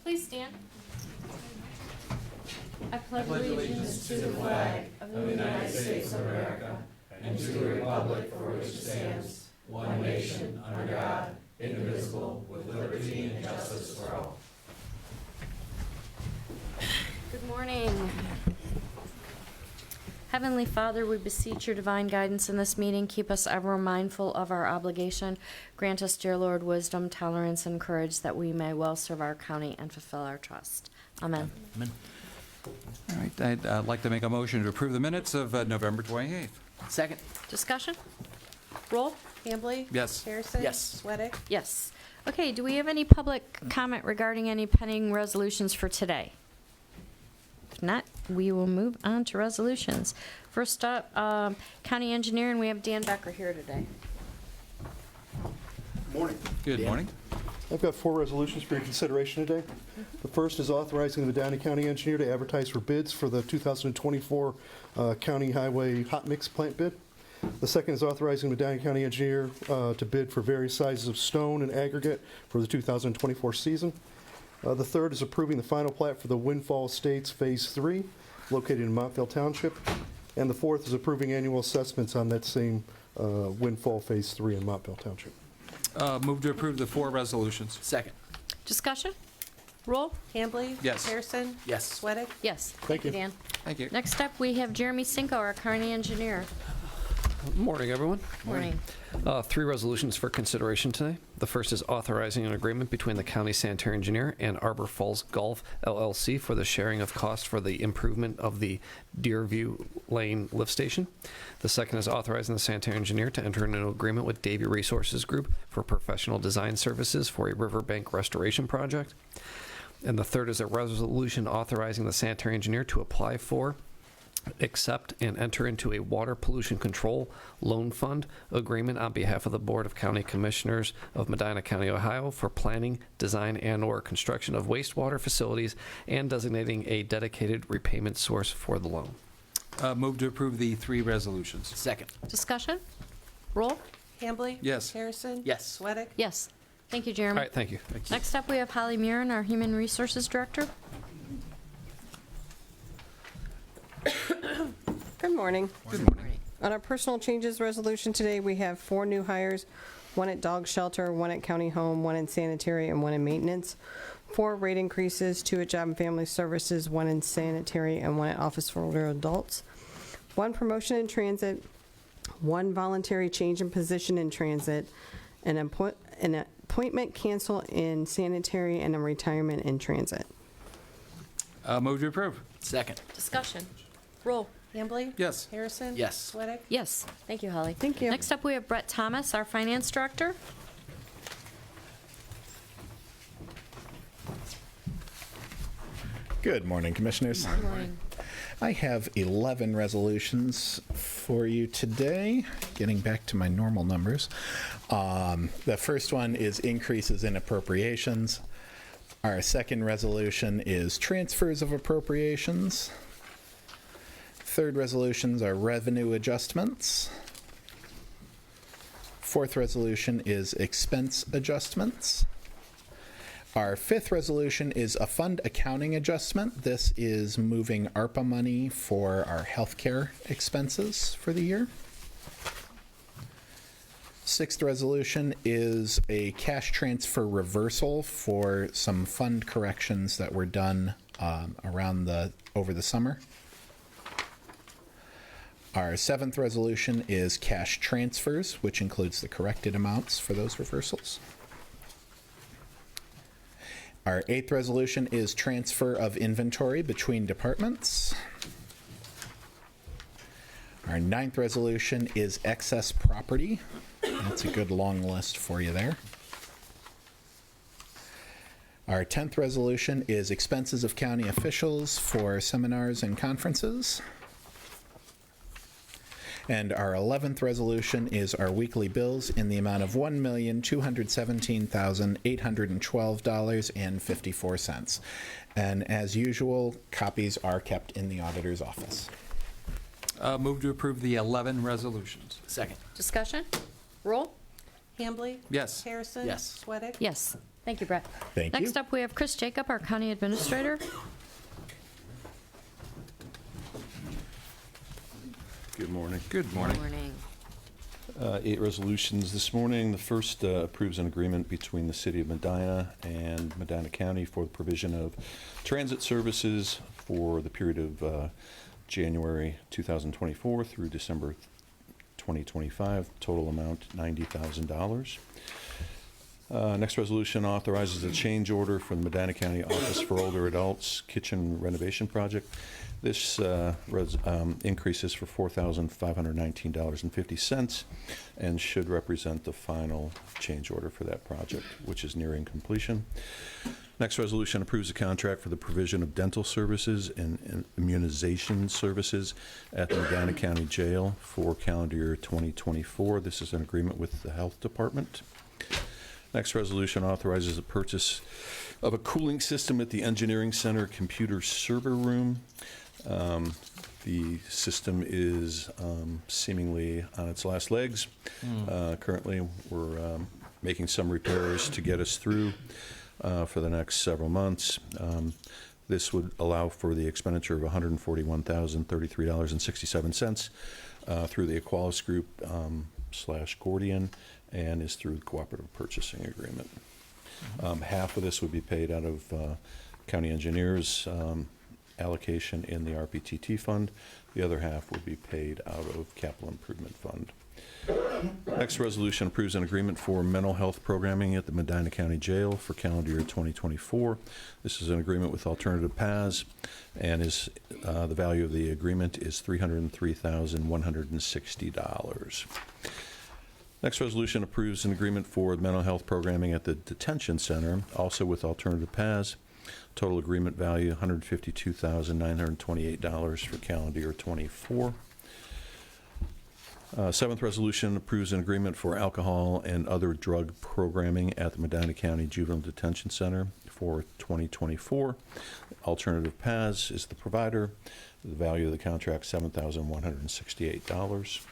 Please stand. I pledge allegiance to the flag of the United States of America and to the republic for which it stands, one nation, under God, indivisible, with liberty and justice for all. Good morning. Heavenly Father, we beseech your divine guidance in this meeting. Keep us ever mindful of our obligation. Grant us, dear Lord, wisdom, tolerance, and courage that we may well serve our county and fulfill our trust. Amen. Amen. All right, I'd like to make a motion to approve the minutes of November 28th. Second. Discussion? Roll? Hambley? Yes. Harrison? Yes. Sweattick? Yes. Okay, do we have any public comment regarding any pending resolutions for today? If not, we will move on to resolutions. First up, County Engineer, and we have Dan Becker here today. Morning. Good Yeah. morning. I've got 4 resolutions for your consideration today. The first is authorizing the Medina County Engineer to advertise for bids for the 2024 County Highway Hot Mix Plant bid. The second is authorizing the Medina County Engineer to bid for various sizes of stone and aggregate for the 2024 season. The third is approving the final plat for the Windfall Estates Phase 3, located in Montville Township. And the fourth is approving annual assessments on that same Windfall Phase 3 in Montville Township. Move to approve the 4 resolutions. Second. Discussion? Roll? Hambley? Yes. Harrison? Yes. Sweattick? Yes. Thank you. Dan. Thank you. Next up, we have Jeremy Cinco, our County Engineer. Morning, everyone. Morning. 3 resolutions for consideration today. The first is authorizing an agreement between the county sanitary engineer and Arbor Falls Golf LLC for the sharing of costs for the improvement of the Deerview Lane lift station. The second is authorizing the sanitary engineer to enter into an agreement with Davie Resources Group for professional design services for a riverbank restoration project. And the third is a resolution authorizing the sanitary engineer to apply for, accept, and enter into a water pollution control loan fund agreement on behalf of the Board of County Commissioners of Medina County, Ohio for planning, design, and/or construction of wastewater facilities and designating a dedicated repayment source for the loan. Move to approve the 3 resolutions. Second. Discussion? Roll? Hambley? Yes. Harrison? Yes. Sweattick? Yes. Thank you, All Jeremy. right, thank you. Next up, we have Holly Murin, our Human Resources Director. Good morning. Good morning. On our personal changes resolution today, we have 4 new hires, 1 at dog shelter, 1 at county home, 1 in sanitary, and 1 in maintenance. 4 rate increases, 2 at job and family services, 1 in sanitary, and 1 at office for older adults. 1 promotion in transit, 1 voluntary change in position in transit, an appointment cancel in sanitary, and a retirement in transit. Move to approve. Second. Discussion? Roll? Hambley? Yes. Harrison? Yes. Sweattick? Yes. Thank you, Holly. Thank you. Next up, we have Brett Thomas, our Finance Director. Good morning, Commissioners. Good morning. I have 11 resolutions for you today. Getting back to my normal numbers. The first one is increases in appropriations. Our second resolution is transfers of appropriations. Third resolutions are revenue adjustments. Fourth resolution is expense adjustments. Our fifth resolution is a fund accounting adjustment. This is moving ARPA money for our healthcare expenses for the year. Sixth resolution is a cash transfer reversal for some fund corrections that were done over the summer. Our seventh resolution is cash transfers, which includes the corrected amounts for those reversals. Our eighth resolution is transfer of inventory between departments. Our ninth resolution is excess property. That's a good long list for you there. Our 10th resolution is expenses of county officials for seminars and conferences. And our 11th resolution is our weekly bills in the amount of $1,217,812.54. And as usual, copies are kept in the auditor's office. Move to approve the 11 resolutions. Second. Discussion? Roll? Hambley? Yes. Harrison? Yes. Sweattick? Yes. Thank you, Brett. Thank you. Next up, we have Chris Jacob, our county administrator. Good morning. Good morning. Morning. 8 resolutions this morning. The first approves an agreement between the City of Medina and Medina County for the provision of transit services for the period of January 2024 through December 2025. Total amount $90,000. Next resolution authorizes a change order for the Medina County Office for Older Adults Kitchen Renovation Project. This increases for $4,519.50 and should represent the final change order for that project, which is nearing completion. Next resolution approves a contract for the provision of dental services and immunization services at the Medina County Jail for calendar year 2024. This is an agreement with the Health Department. Next resolution authorizes the purchase of a cooling system at the Engineering Center Computer Server Room. The system is seemingly on its last legs. Currently, we're making some repairs to get us through for the next several months. This would allow for the expenditure of $141,033.67 through the Equalis Group / Gordian, and is through the cooperative purchasing agreement. Half of this would be paid out of county engineers' allocation in the RPTT fund. The other half will be paid out of capital improvement fund. Next resolution approves an agreement for mental health programming at the Medina County Jail for calendar year 2024. This is an agreement with Alternative Paths, and is the value of the agreement is $303,160. Next resolution approves an agreement for mental health programming at the detention center, also with Alternative Paths. Total agreement value $152,928 for calendar year 24. Seventh resolution approves an agreement for alcohol and other drug programming at the Medina County Juvenile Detention Center for 2024. Alternative Paths is the provider. The value of the contract $7,168.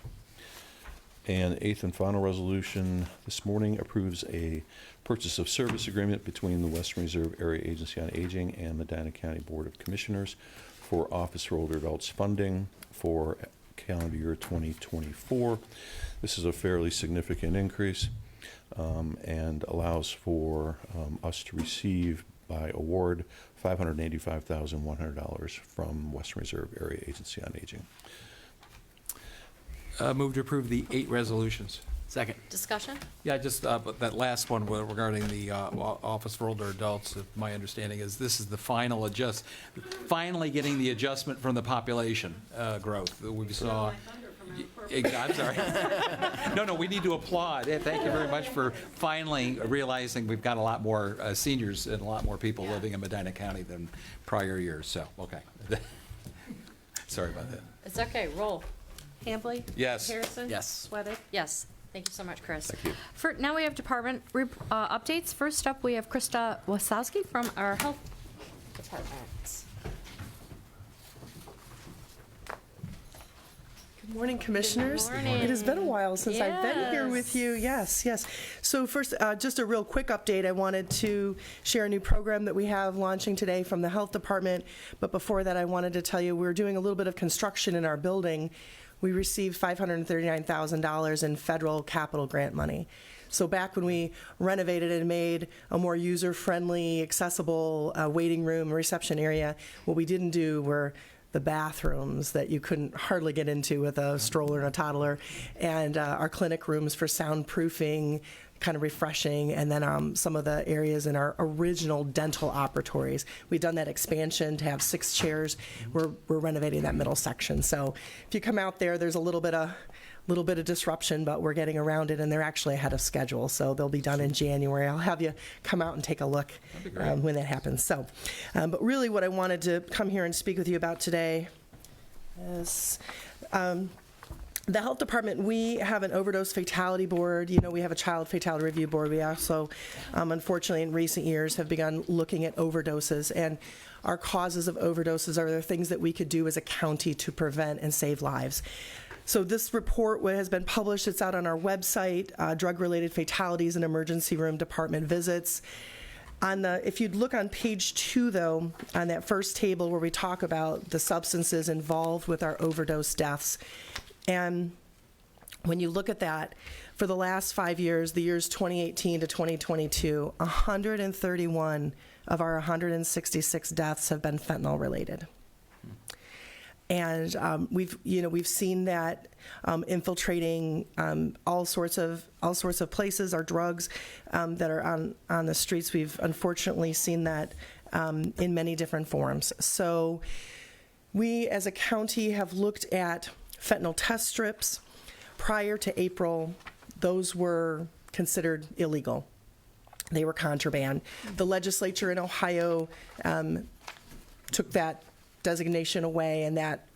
And eighth and final resolution this morning approves a purchase of service agreement between the Western Reserve Area Agency on Aging and Medina County Board of Commissioners for Office for Older Adults funding for calendar year 2024. This is a fairly significant increase and allows for us to receive by award $585,100 from Western Reserve Area Agency on Aging. Move to approve the 8 resolutions. Second. Discussion? Yeah, just but that last one regarding the Office for Older Adults, my understanding is this is the final finally getting the adjustment from the population growth that we saw. I'm sorry. No, we need to applaud. Thank you very much for finally realizing we've got a lot more seniors and a lot more people living in Medina County than prior years, so, okay. Sorry about that. It's okay, roll. Hambley? Yes. Harrison? Yes. Sweattick? Yes. Thank you so much, Chris. Thank you. Now we have department updates. First up, we have Krista Wasowski from our health department. Good morning, Commissioners. Good morning. It has been a while since I've been here with you. Yes. Yes. So first, just a real quick update. I wanted to share a new program that we have launching today from the Health Department. But before that, I wanted to tell you we're doing a little bit of construction in our building. We received $539,000 in federal capital grant money. So back when we renovated and made a more user-friendly, accessible waiting room, reception area, what we didn't do were the bathrooms that you couldn't hardly get into with a stroller and a toddler, and our clinic rooms for soundproofing, kind of refreshing, and then some of the areas in our original dental operatories. We've done that expansion to have 6 chairs. We're renovating that middle section. So if you come out there, there's a little bit of disruption, but we're getting around it, and they're actually ahead of schedule. So they'll be done in January. I'll have you come out and take a look when that happens. So, but really what I wanted to come here and speak with you about today is the health department. We have an overdose fatality board. You know, we have a child fatality review board. We also, unfortunately, in recent years have begun looking at overdoses, and our causes of overdoses are the things that we could do as a county to prevent and save lives. So this report has been published. It's out on our website, drug-related fatalities and emergency room department visits. If you'd look on page 2, though, on that first table where we talk about the substances involved with our overdose deaths, and when you look at that, for the last 5 years, the years 2018 to 2022, 131 of our 166 deaths have been fentanyl related. And we've seen that infiltrating all sorts of places. Our drugs that are on the streets. We've unfortunately seen that in many different forms. So we, as a county, have looked at fentanyl test strips. Prior to April, those were considered illegal. They were contraband. The legislature in Ohio took that designation away, and that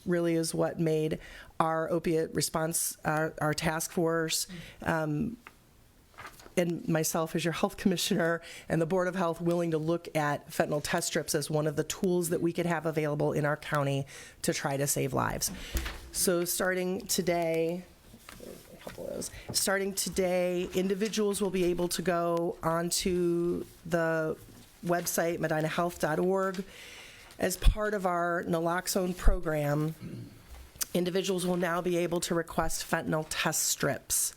really is what made our opiate response, our task force, and myself as your health commissioner and the Board of Health willing to look at fentanyl test strips as one of the tools that we could have available in our county to try to save lives. So starting today, individuals will be able to go onto the website, medinahealth.org. As part of our naloxone program, individuals will now be able to request fentanyl test strips.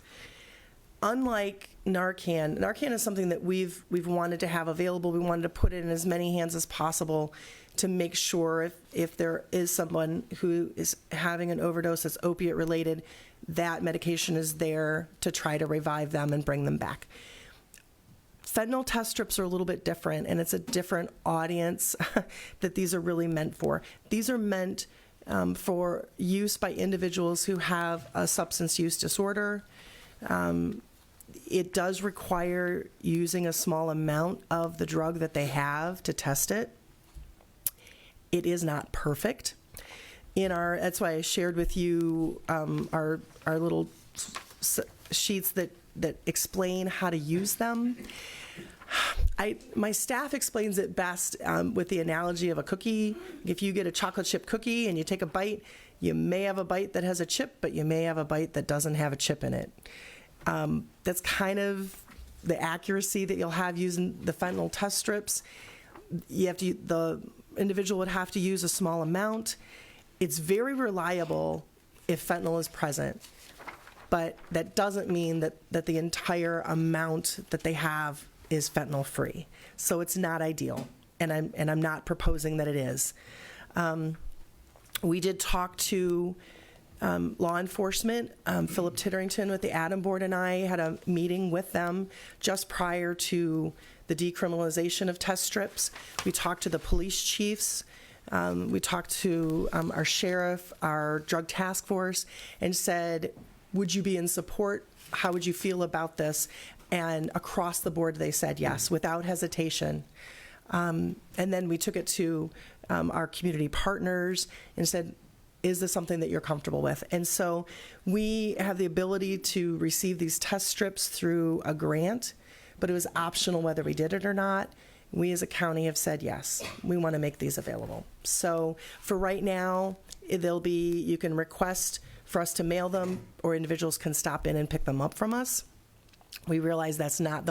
Unlike Narcan is something that we've wanted to have available. We wanted to put it in as many hands as possible to make sure if there is someone who is having an overdose that's opiate related, that medication is there to try to revive them and bring them back. Fentanyl test strips are a little bit different, and it's a different audience that these are really meant for. These are meant for use by individuals who have a substance use disorder. It does require using a small amount of the drug that they have to test it. It is not perfect. That's why I shared with you our little sheets that explain how to use them. My staff explains it best with the analogy of a cookie. If you get a chocolate chip cookie and you take a bite, you may have a bite that has a chip, but you may have a bite that doesn't have a chip in it. That's kind of the accuracy that you'll have using the fentanyl test strips. The individual would have to use a small amount. It's very reliable if fentanyl is present, but that doesn't mean that the entire amount that they have is fentanyl free. So it's not ideal, and I'm not proposing that it is. We did talk to law enforcement. Philip Titterington with the Adam Board and I had a meeting with them just prior to the decriminalization of test strips. We talked to the police chiefs. We talked to our sheriff, our drug task force, and said, would you be in support? How would you feel about this? And across the board, they said yes, without hesitation. And then we took it to our community partners and said, is this something that you're comfortable with? And so we have the ability to receive these test strips through a grant, but it was optional whether we did it or not. We as a county have said, yes, we want to make these available. So for right now, you can request for us to mail them, or individuals can stop in and pick them up from us. We realize that's not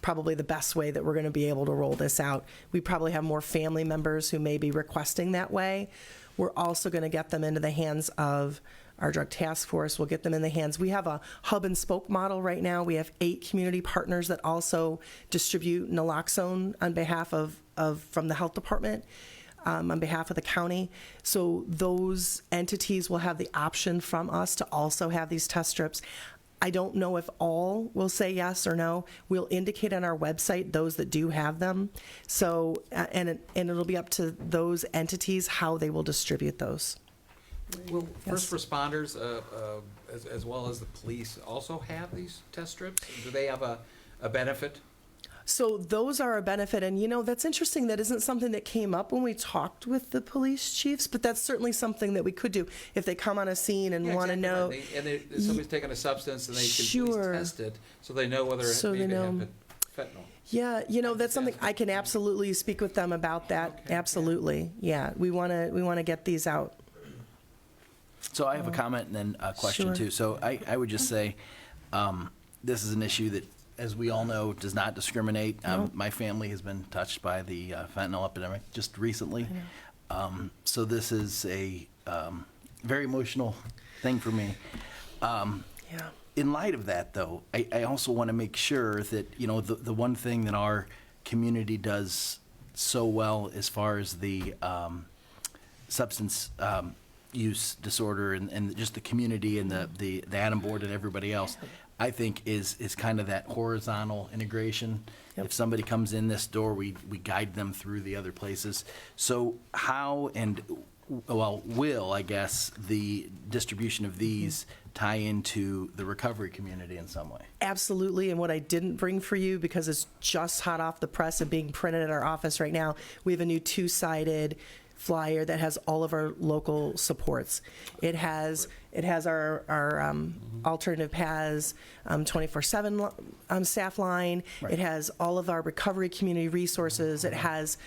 probably the best way that we're going to be able to roll this out. We probably have more family members who may be requesting that way. We're also going to get them into the hands of our drug task force. We'll get them in the hands. We have a hub and spoke model right now. We have 8 community partners that also distribute naloxone on behalf from the health department, on behalf of the county. So those entities will have the option from us to also have these test strips. I don't know if all will say yes or no. We'll indicate on our website those that do have them. So, and it'll be up to those entities how they will distribute those. Will first responders, as well as the police, also have these test strips? Do they have a benefit? So those are a benefit, and that's interesting. That isn't something that came up when we talked with the police chiefs, but that's certainly something that we could do if they come on a scene and want to know. Right. And somebody's taking a substance and they can Sure. at least test it, so they know whether So it they may know. have fentanyl. Yeah, that's something I can absolutely speak with them about. That Okay. absolutely, yeah. We want to get these out. So I have a comment and then a question Sure. too. So I would just say, this is an issue that, as we all know, does not discriminate. My family has been touched by the fentanyl epidemic just recently. So this is a very emotional thing for me. Yeah. In light of that, though, I also want to make sure that, you know, the one thing that our community does so well as far as the substance use disorder and just the community and the Adam board and everybody else, I think is kind of that horizontal integration. Yep. If somebody comes in this door, we guide them through the other places. So how will, I guess, the distribution of these tie into the recovery community in some way? Absolutely, and what I didn't bring for you, because it's just hot off the press and being printed at our office right now, we have a new two-sided flyer that has all of our local supports. It has our alternative paths 24/7 staff line. Right. It has all of our recovery community resources. It has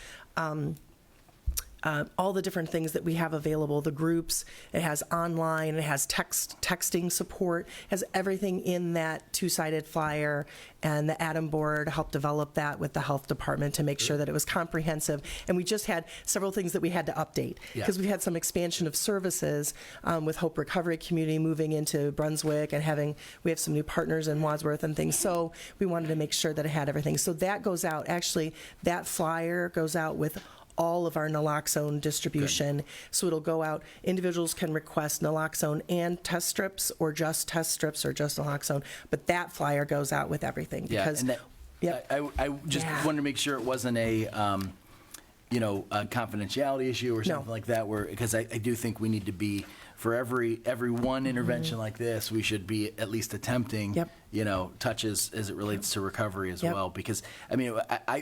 all the different things that we have available, the groups. It has online, it has texting support, has everything in that two-sided flyer, and the Adam board helped develop that with the health department to make sure that it was comprehensive. And we just had several things that we had to update, because we had some expansion of services with Hope Recovery Community moving into Brunswick, and we have some new partners in Wadsworth and things. So we wanted to make sure that it had everything. So that goes out, actually, that flyer goes out with all of our naloxone distribution. So it'll go out. Individuals can request naloxone and test strips, or just test strips, or just naloxone. But that flyer goes out with everything. Because, and that, I just wanted to make sure it wasn't a confidentiality issue or something like that. Because I do think we need to be, for every one intervention like this, we should be at least attempting, touches as it relates to recovery as well. Because, I mean,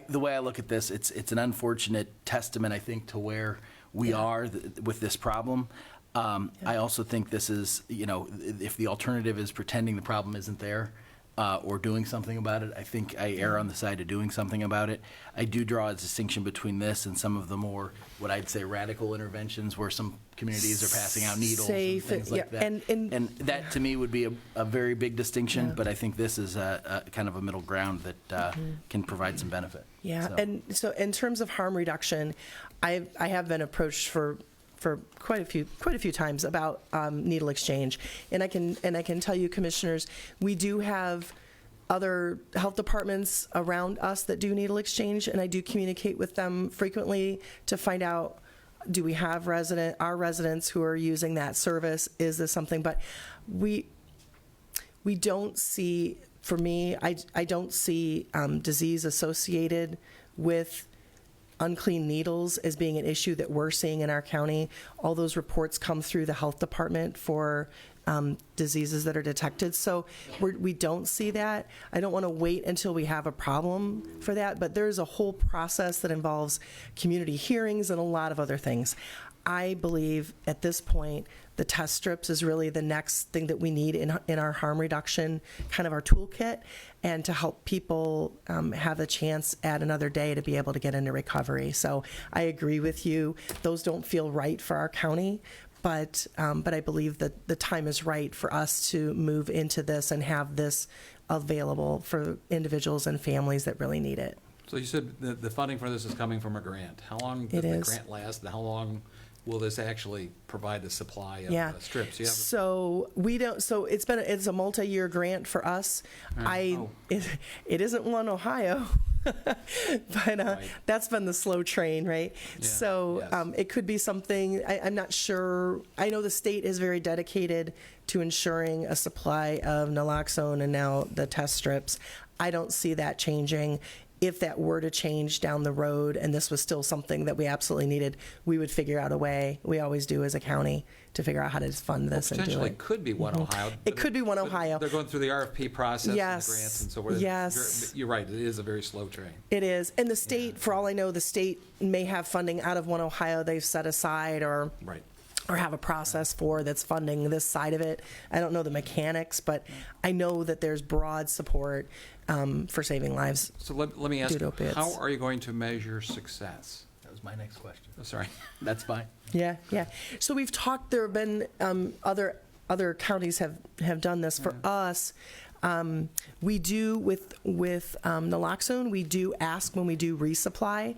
the way I look at this, it's an unfortunate testament, I think, to where we are with this problem. I also think this is, if the alternative is pretending the problem isn't there, or doing something about it, I think I err on the side of doing something about it. I do draw a distinction between this and some of the more, what I'd say, radical interventions where some communities are passing out needles and things like that. And that, to me, would be a very big distinction, but I think this is a kind of a middle ground that can provide some benefit. Yeah, So. and so in terms of harm reduction, I have been approached for quite a few times about needle exchange, and I can tell you, commissioners, we do have other health departments around us that do needle exchange, and I do communicate with them frequently to find out, do we have our residents who are using that service? Is this something? But we don't see, for me, I don't see disease associated with unclean needles as being an issue that we're seeing in our county. All those reports come through the health department for diseases that are detected. So we don't see that. I don't want to wait until we have a problem for that, but there's a whole process that involves community hearings and a lot of other things. I believe at this point, the test strips is really the next thing that we need in our harm reduction, kind of our toolkit, and to help people have a chance at another day to be able to get into recovery. So I agree with you. Those don't feel right for our county, but I believe that the time is right for us to move into this and have this available for individuals and families that really need it. So you said the funding for this is coming from a grant. How long does It the is. grant last, and how long will this actually provide the supply of strips? You have So we don't. So it's a multi-year grant for us. It isn't one Ohio, but that's been the slow train, right? Yeah, So yes. it could be something. I'm not sure. I know the state is very dedicated to ensuring a supply of naloxone and now the test strips. I don't see that changing. If that were to change down the road and this was still something that we absolutely needed, we would figure out a way, we always do as a county, to figure out how to fund this and do potentially it. could be one Ohio. It could be one but Ohio. They're going through the RFP process Yes. and the grants and so forth. Yes. You're right, it is a very slow train. It is. And the state, for all I know, the state may have funding out of One Ohio they've set aside or Right. have a process for that's funding this side of it. I don't know the mechanics, but I know that there's broad support for saving lives. So let me ask, Due to opiates. how are you going to measure success? That was my next question. Oh, sorry. That's fine. Yeah. So we've talked, there have been other counties have done this. For us, We do with naloxone, we do ask when we do resupply,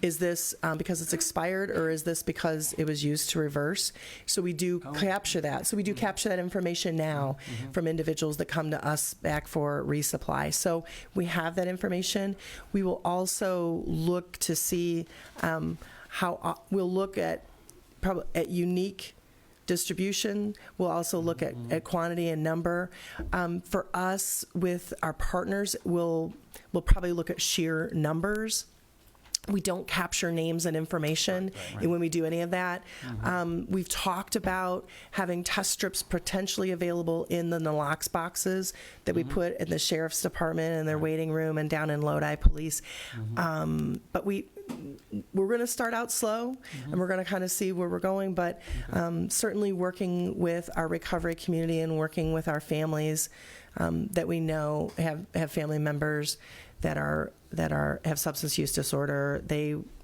is this because it's expired, or is this because it was used to reverse? So we do capture that. So we do capture that information now from individuals that come to us back for resupply. So we have that information. We will also look to see we'll look at probably at unique distribution. We'll also look at quantity and number. For us, with our partners, we'll probably look at sheer numbers. We don't capture names and information when we do any of that. We've talked about having test strips potentially available in the nalox boxes that we put in the sheriff's department and their waiting room and down in Lodi Police. But we're going to start out slow, and we're going to kind of see where we're going. But certainly working with our recovery community and working with our families that we know have family members that have substance use disorder,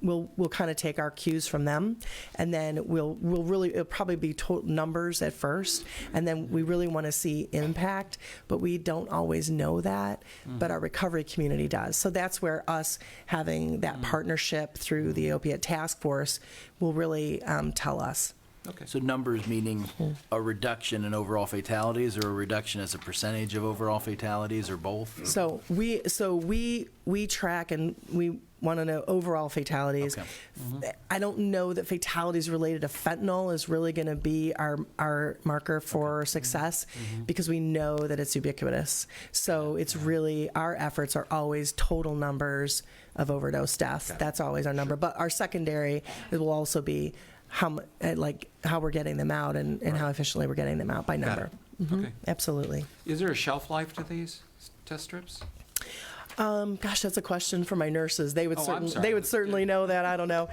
we'll kind of take our cues from them, and then it'll probably be total numbers at first, and then we really want to see impact, but we don't always know that, but our recovery community does. So that's where us having that partnership through the Opiate Task Force will really tell us. Okay. So numbers meaning a reduction in overall fatalities, or a reduction as a percentage of overall fatalities, or both? So we track, and we want to know overall fatalities. Okay. I don't know that fatalities related to fentanyl is really going to be our marker for success, because we know that it's ubiquitous. So it's really, our efforts are always total numbers of overdose deaths. That's always our number. But our secondary, it will also be how we're getting them out, and how efficiently we're getting them out by number. Okay. Absolutely. Is there a shelf life to these test strips? Gosh, that's a question for my nurses. They would I'm sorry. they would certainly know that. I don't know.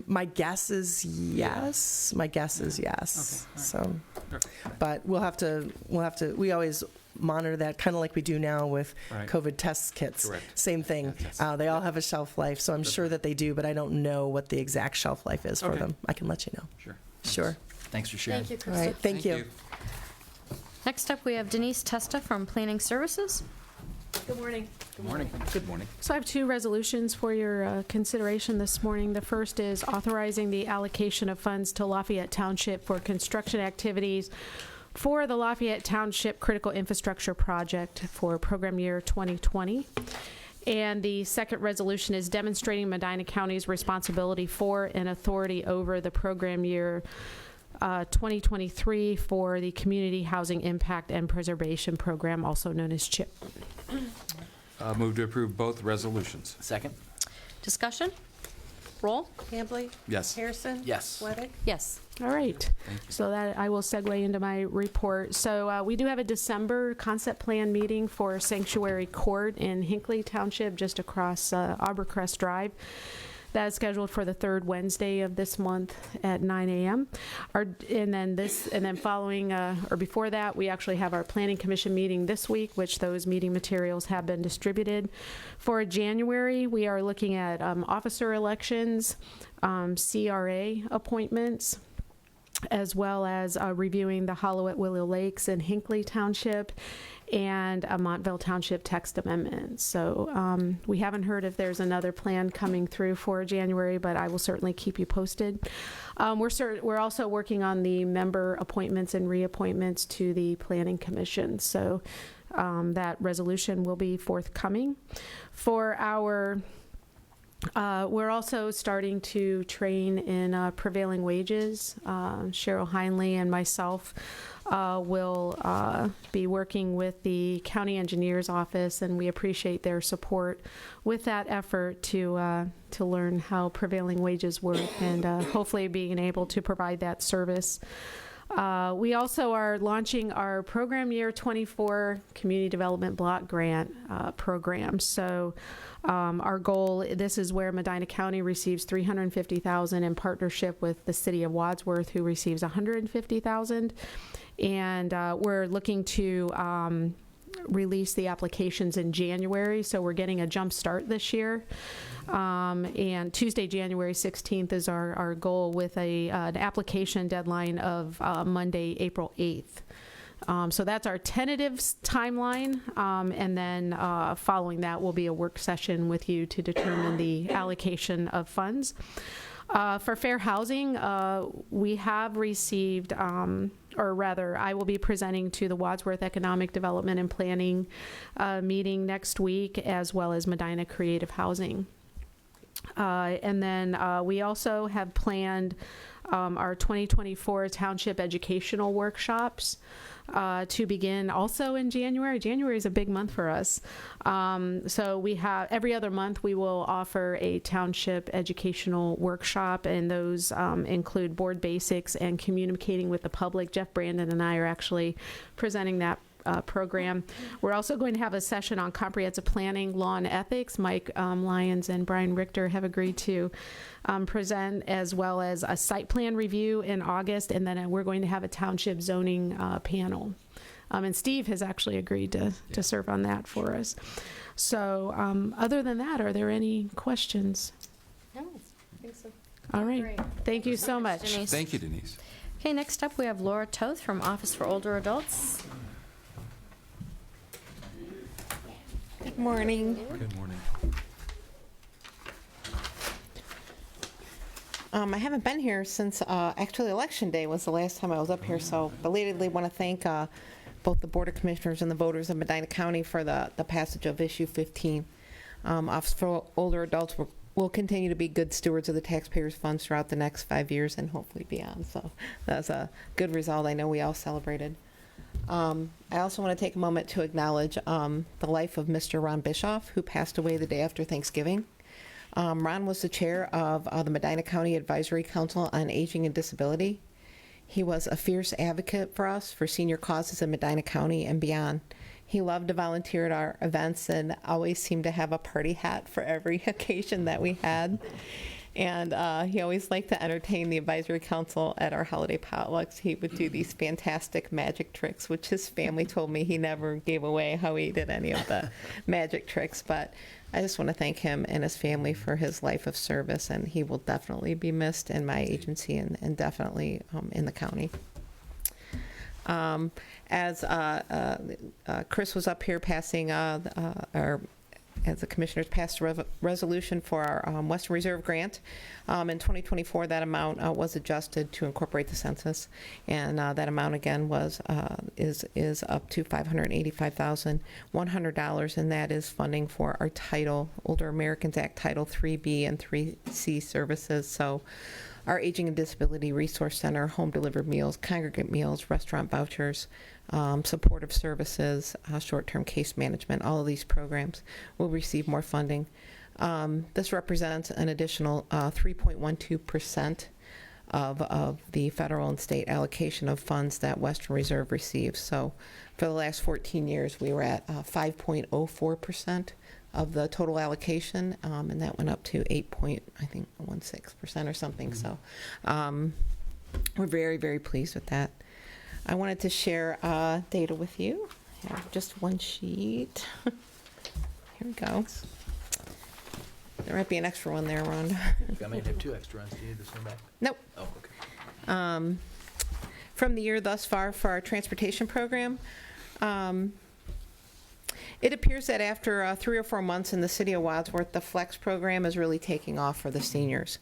My guess is yes. My guess is yes. Okay. All right. So, but we'll have to. We always monitor that, kind of like we do now with Right. COVID test kits. Correct. Same thing. Yeah, They all have a shelf life, so I'm sure that they do, but I don't know what the exact shelf life is for Okay. them. I can let you know. Sure. Sure. Thanks for sharing. Thank you, All right. Krista. Thank you. Next up, we have Denise Testa from Planning Services. Good morning. Good morning. Good morning. So I have two resolutions for your consideration this morning. The first is authorizing the allocation of funds to Lafayette Township for construction activities for the Lafayette Township Critical Infrastructure Project for program year 2020. And the second resolution is demonstrating Medina County's responsibility for and authority over the program year 2023 for the Community Housing Impact and Preservation Program, also known as CHIP. Move to approve both resolutions. Second? Discussion? Roll? Hambley? Yes. Harrison? Yes. Sweattick? Yes. All right. So that I will segue into my report. So we do have a December concept plan meeting for Sanctuary Court in Hinckley Township, just across Abercrest Drive. That is scheduled for the third Wednesday of this month at 9 a.m. And then following, or before that, we actually have our Planning Commission meeting this week, which those meeting materials have been distributed. For January, we are looking at officer elections, CRA appointments, as well as reviewing the Hollow at Willow Lakes in Hinckley Township and a Montville Township text amendment. So we haven't heard if there's another plan coming through for January, but I will certainly keep you posted. We're also working on the member appointments and reappointments to the Planning Commission. So that resolution will be forthcoming. For our we're also starting to train in prevailing wages. Cheryl Heinley and myself will be working with the county engineer's office, and we appreciate their support with that effort to learn how prevailing wages work, and hopefully being able to provide that service. We also are launching our program year 24 community development block grant program. So our goal, this is where Medina County receives $350,000 in partnership with the city of Wadsworth, who receives $150,000. And we're looking to release the applications in January, so we're getting a jump start this year. And Tuesday, January 16th is our goal, with an application deadline of Monday, April 8th. So that's our tentative timeline, and then following that will be a work session with you to determine the allocation of funds. For fair housing, we have received, or rather, I will be presenting to the Wadsworth Economic Development and Planning meeting next week, as well as Medina Creative Housing. And then we also have planned our 2024 Township Educational Workshops to begin also in January. January is a big month for us. So we have, every other month, we will offer a Township Educational Workshop, and those include board basics and communicating with the public. Jeff Brandon and I are actually presenting that program. We're also going to have a session on comprehensive planning, law, and ethics. Mike Lyons and Brian Richter have agreed to present, as well as a site plan review in August, and then we're going to have a township zoning panel. And Steve has actually agreed to serve on that for us. So other than that, are there any questions? No, I think so. All right. Great. Thank you so much. Denise. Thank you, Denise. Okay, next up we have Laura Toth from Office for Older Adults. Good morning. Good morning. I haven't been here since actually Election Day was the last time I was up here, so belatedly want to thank both the Board of Commissioners and the voters of Medina County for the passage of Issue 15. Office for Older Adults will continue to be good stewards of the taxpayers' funds throughout the next 5 years and hopefully beyond. So that's a good result. I know we all celebrated. I also want to take a moment to acknowledge the life of Mr. Ron Bischoff, who passed away the day after Thanksgiving. Ron was the chair of the Medina County Advisory Council on Aging and Disability. He was a fierce advocate for us for senior causes in Medina County and beyond. He loved to volunteer at our events and always seemed to have a party hat for every occasion that we had. And he always liked to entertain the advisory council at our holiday potlucks. He would do these fantastic magic tricks, which his family told me he never gave away how he did any of the magic tricks. But I just want to thank him and his family for his life of service, and he will definitely be missed in my agency and definitely in the county. As Chris was up here passing as the commissioners passed a resolution for our Western Reserve grant. In 2024, that amount was adjusted to incorporate the census, and that amount again is up to $585,100, and that is funding for our Title Older Americans Act Title 3B and 3C services. So our Aging and Disability Resource Center, home delivered meals, congregate meals, restaurant vouchers, supportive services, short-term case management, all of these programs will receive more funding. This represents an additional 3.12% of the federal and state allocation of funds that Western Reserve receives. So for the last 14 years, we were at 5.04% of the total allocation, and that went up to 8.16% or something. So we're very, very pleased with that. I wanted to share data with you. I have just one sheet. Here we go. There might be an extra one there, Ron. I might have 2 extra ones. Do you need this one back? Nope. Oh, okay. From the year thus far for our transportation program, it appears that after 3 or 4 months in the city of Wadsworth, the Flex program is really taking off for the seniors,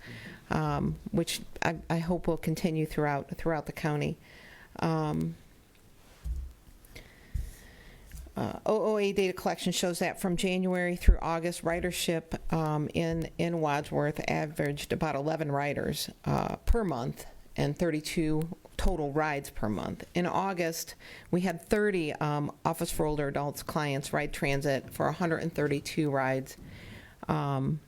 which I hope will continue throughout the county. OOA data collection shows that from January through August, ridership in Wadsworth averaged about 11 riders per month and 32 total rides per month. In August, we had 30 Office for Older Adults clients ride transit for 132 rides. I'm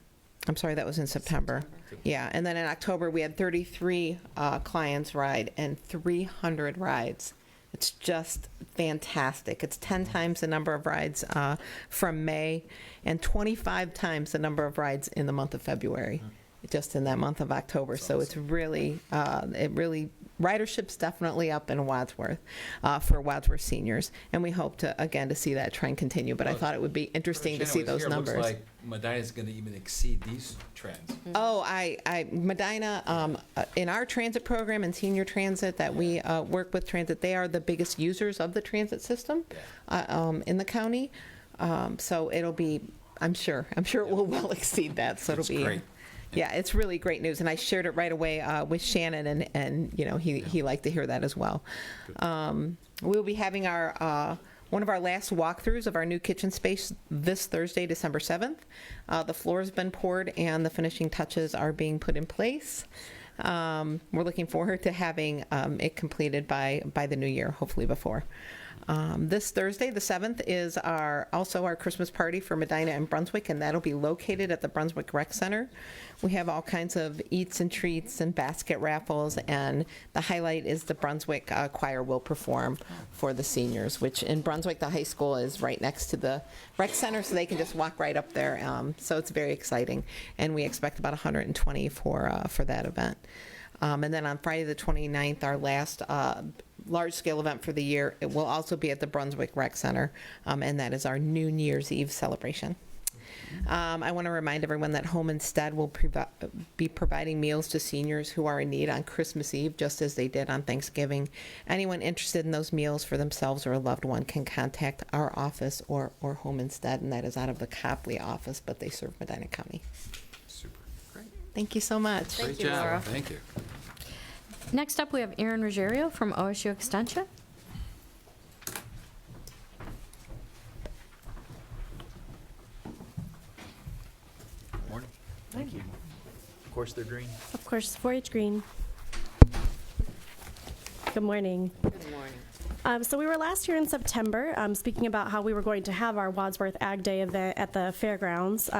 sorry, that was in September. Yeah, and then in October, we had 33 clients ride and 300 rides. It's just fantastic. It's 10 times the number of rides from May and 25 times the number of rides in the month of February, just in that month of October. So it's really, it really ridership's definitely up in Wadsworth for Wadsworth seniors, and we hope to again to see that trend continue. But I thought it would be interesting to see those numbers. Looks like Medina's going to even exceed these trends. Oh, Medina, in our transit program and senior transit that we work with transit, they are the biggest users of the transit system in the county. So it'll be, I'm sure it will well exceed that. So it'll be great. Yeah, it's really great news, and I shared it right away with Shannon, and you know he liked to hear that as well. We'll be having our one of our last walkthroughs of our new kitchen space this Thursday, December 7th. The floor's been poured, and the finishing touches are being put in place. We're looking forward to having it completed by the new year, hopefully before. This Thursday, the 7th, is also our Christmas party for Medina and Brunswick, and that'll be located at the Brunswick Rec Center. We have all kinds of eats and treats and basket raffles, and the highlight is the Brunswick choir will perform for the seniors, which in Brunswick, the high school is right next to the rec center, so they can just walk right up there. So it's very exciting, and we expect about 120 for that event. And then on Friday the 29th, our last large-scale event for the year, it will also be at the Brunswick Rec Center, and that is our New Year's Eve celebration. I want to remind everyone that Home Instead will be providing meals to seniors who are in need on Christmas Eve, just as they did on Thanksgiving. Anyone interested in those meals for themselves or a loved one can contact our office or Home Instead, and that is out of the Copley office, but they serve Medina County. Super. Great. Thank you so much. Great job. Thank you. Next up, we have Aaron Ruggiero from OSU Extension. Morning. Thank you. Of course, they're green. Of course, 4-H Green. Good morning. Good morning. So we were last year in September speaking about how we were going to have our Wadsworth Ag Day event at the fairgrounds.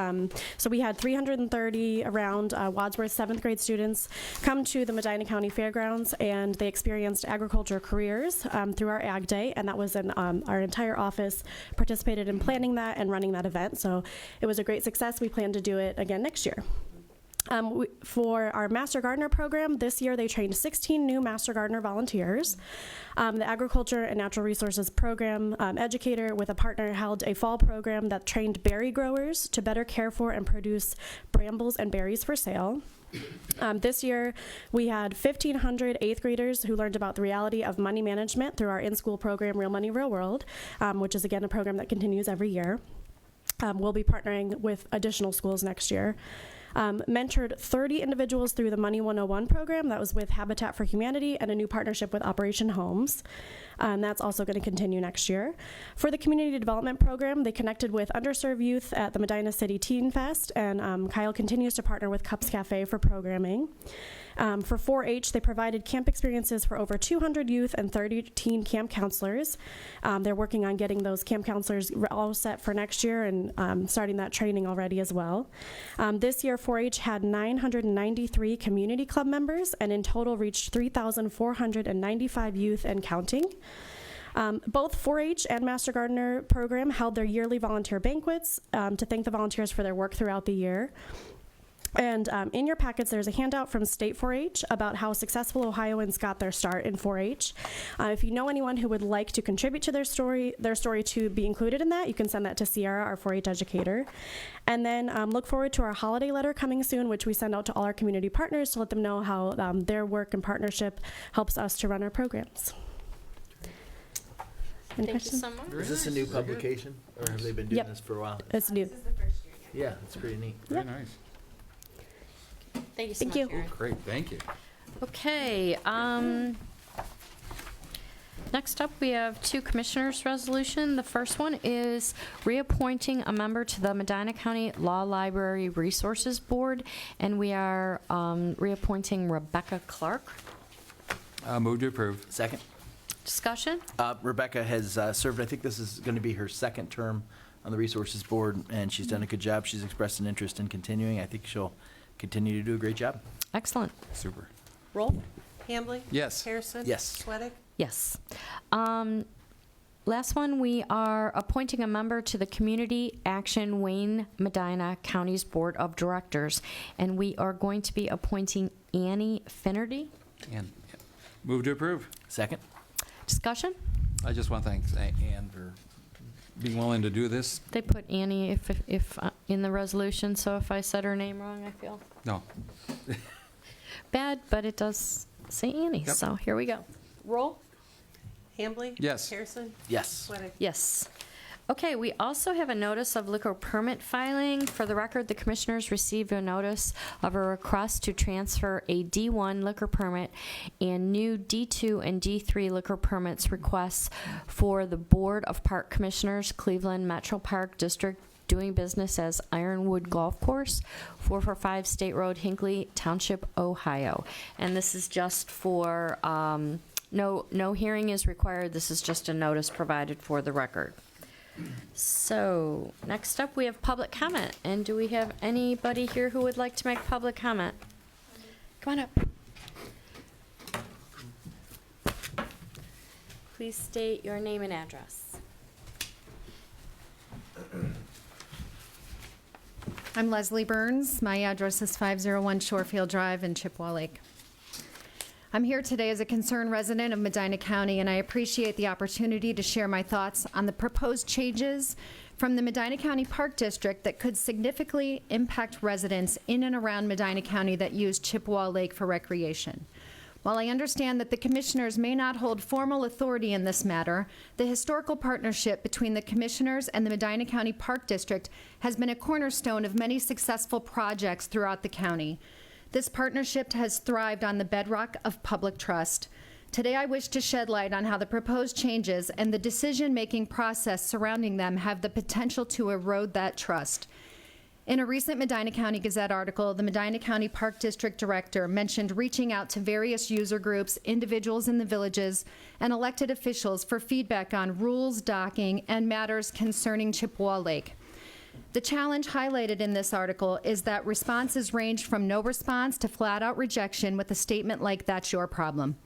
So we had 330 around Wadsworth 7th grade students come to the Medina County Fairgrounds, and they experienced agriculture careers through our Ag Day, and that was our entire office participated in planning that and running that event. So it was a great success. We plan to do it again next year. For our Master Gardener program, this year they trained 16 new Master Gardener volunteers. The Agriculture and Natural Resources program educator with a partner held a fall program that trained berry growers to better care for and produce brambles and berries for sale. This year, we had 1,500 8th graders who learned about the reality of money management through our in-school program, Real Money, Real World, which is, again, a program that continues every year. We'll be partnering with additional schools next year. Mentored 30 individuals through the Money 101 program that was with Habitat for Humanity and a new partnership with Operation Homes. That's also going to continue next year. For the Community Development Program, they connected with underserved youth at the Medina City Teen Fest, and Kyle continues to partner with Cups Cafe for programming. For 4-H, they provided camp experiences for over 200 youth and 30 teen camp counselors. They're working on getting those camp counselors all set for next year and starting that training already as well. This year, 4-H had 993 community club members and in total reached 3,495 youth and counting. Both 4-H and Master Gardener program held their yearly volunteer banquets to thank the volunteers for their work throughout the year. And in your packets, there's a handout from State 4-H about how successful Ohioans got their start in 4-H. If you know anyone who would like to contribute to their story to be included in that, you can send that to Sierra, our 4-H educator. And then look forward to our holiday letter coming soon, which we send out to all our community partners to let them know how their work and partnership helps us to run our programs. Any Thank questions? you so much. Is this a new publication, or have they been doing Yep. this for a while? It's new. Yeah, it's pretty neat. Very nice. Thank you so Thank much, you. Aaron. Great, thank you. Okay, next up we have 2 commissioners' resolution. The first one is reappointing a member to the Medina County Law Library Resources Board, and we are reappointing Rebecca Clark. Move to approve. Second. Discussion? Rebecca has served, I think this is going to be her second term on the Resources Board, and she's done a good job. She's expressed an interest in continuing. I think she'll continue to do a great job. Excellent. Super. Roll. Hambley? Yes. Harrison? Yes. Sweattick? Yes. Last one, we are appointing a member to the Community Action Wayne Medina County's Board of Directors, and we are going to be appointing Annie Finnerty. And Move to approve. Second? Discussion? I just want to thank Ann for being willing to do this. They put Annie if in the resolution, so if I said her name wrong, I feel No. bad, but it does say Annie, Yep. so here we go. Roll? Hambley? Yes. Harrison? Yes. Sweattick? Yes. Okay, we also have a notice of liquor permit filing. For the record, the commissioners received a notice of a request to transfer a D1 liquor permit and new D2 and D3 liquor permits requests for the Board of Park Commissioners, Cleveland Metro Park District, doing business as Ironwood Golf Course, 445 State Road, Hinckley Township, Ohio. And this is just for, no hearing is required. This is just a notice provided for the record. So, next up, we have public comment. And do we have anybody here who would like to make public comment? Come on up. Please state your name and address. I'm Leslie Burns. My address is 501 Shorefield Drive in Chippewa Lake. I'm here today as a concerned resident of Medina County, and I appreciate the opportunity to share my thoughts on the proposed changes from the Medina County Park District that could significantly impact residents in and around Medina County that use Chippewa Lake for recreation. While I understand that the commissioners may not hold formal authority in this matter, the historical partnership between the commissioners and the Medina County Park District has been a cornerstone of many successful projects throughout the county. This partnership has thrived on the bedrock of public trust. Today, I wish to shed light on how the proposed changes and the decision-making process surrounding them have the potential to erode that trust. In a recent Medina County Gazette article, the Medina County Park District Director mentioned reaching out to various user groups, individuals in the villages, and elected officials for feedback on rules, docking, and matters concerning Chippewa Lake. The challenge highlighted in this article is that responses ranged from no response to flat-out rejection with a statement like, "That's your problem."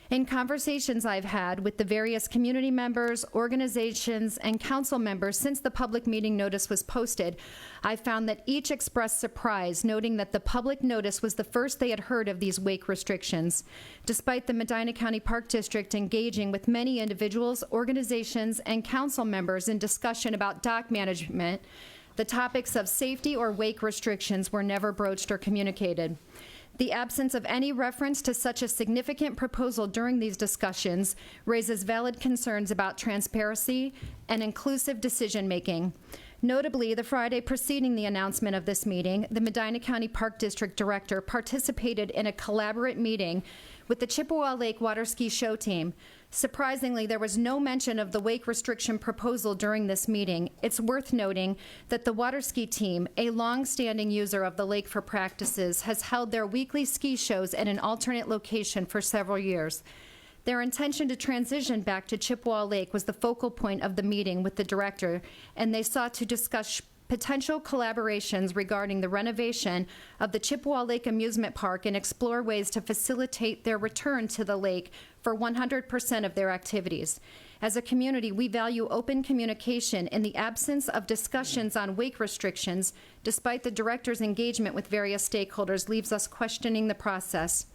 In conversations I've had with the various community members, organizations, and council members since the public meeting notice was posted, I found that each expressed surprise, noting that the public notice was the first they had heard of these wake restrictions. Despite the Medina County Park District engaging with many individuals, organizations, and council members in discussion about dock management, the topics of safety or wake restrictions were never broached or communicated. The absence of any reference to such a significant proposal during these discussions raises valid concerns about transparency and inclusive decision-making. Notably, the Friday preceding the announcement of this meeting, the Medina County Park District Director participated in a collaborate meeting with the Chippewa Lake Water Ski Show team. Surprisingly, there was no mention of the wake restriction proposal during this meeting. It's worth noting that the water ski team, a long-standing user of the lake for practices, has held their weekly ski shows at an alternate location for several years. Their intention to transition back to Chippewa Lake was the focal point of the meeting with the director, and they sought to discuss potential collaborations regarding the renovation of the Chippewa Lake Amusement Park and explore ways to facilitate their return to the lake for 100% of their activities. As a community, we value open communication in the absence of discussions on wake restrictions, despite the director's engagement with various stakeholders, leaves us questioning the process.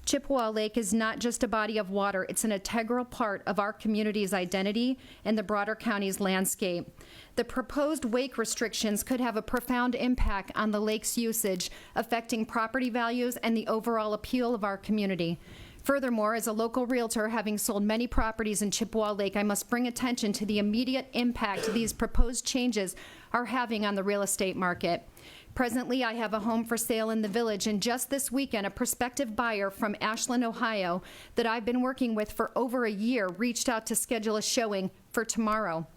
Chippewa Lake is not just a body of water, it's an integral part of our community's identity and the broader county's landscape. The proposed wake restrictions could have a profound impact on the lake's usage, affecting property values and the overall appeal of our community. Furthermore, as a local realtor having sold many properties in Chippewa Lake, I must bring attention to the immediate impact these proposed changes are having on the real estate market. Presently, I have a home for sale in the village, and just this weekend, a prospective buyer from Ashland, Ohio, that I've been working with for over a year, reached out to schedule a showing for tomorrow.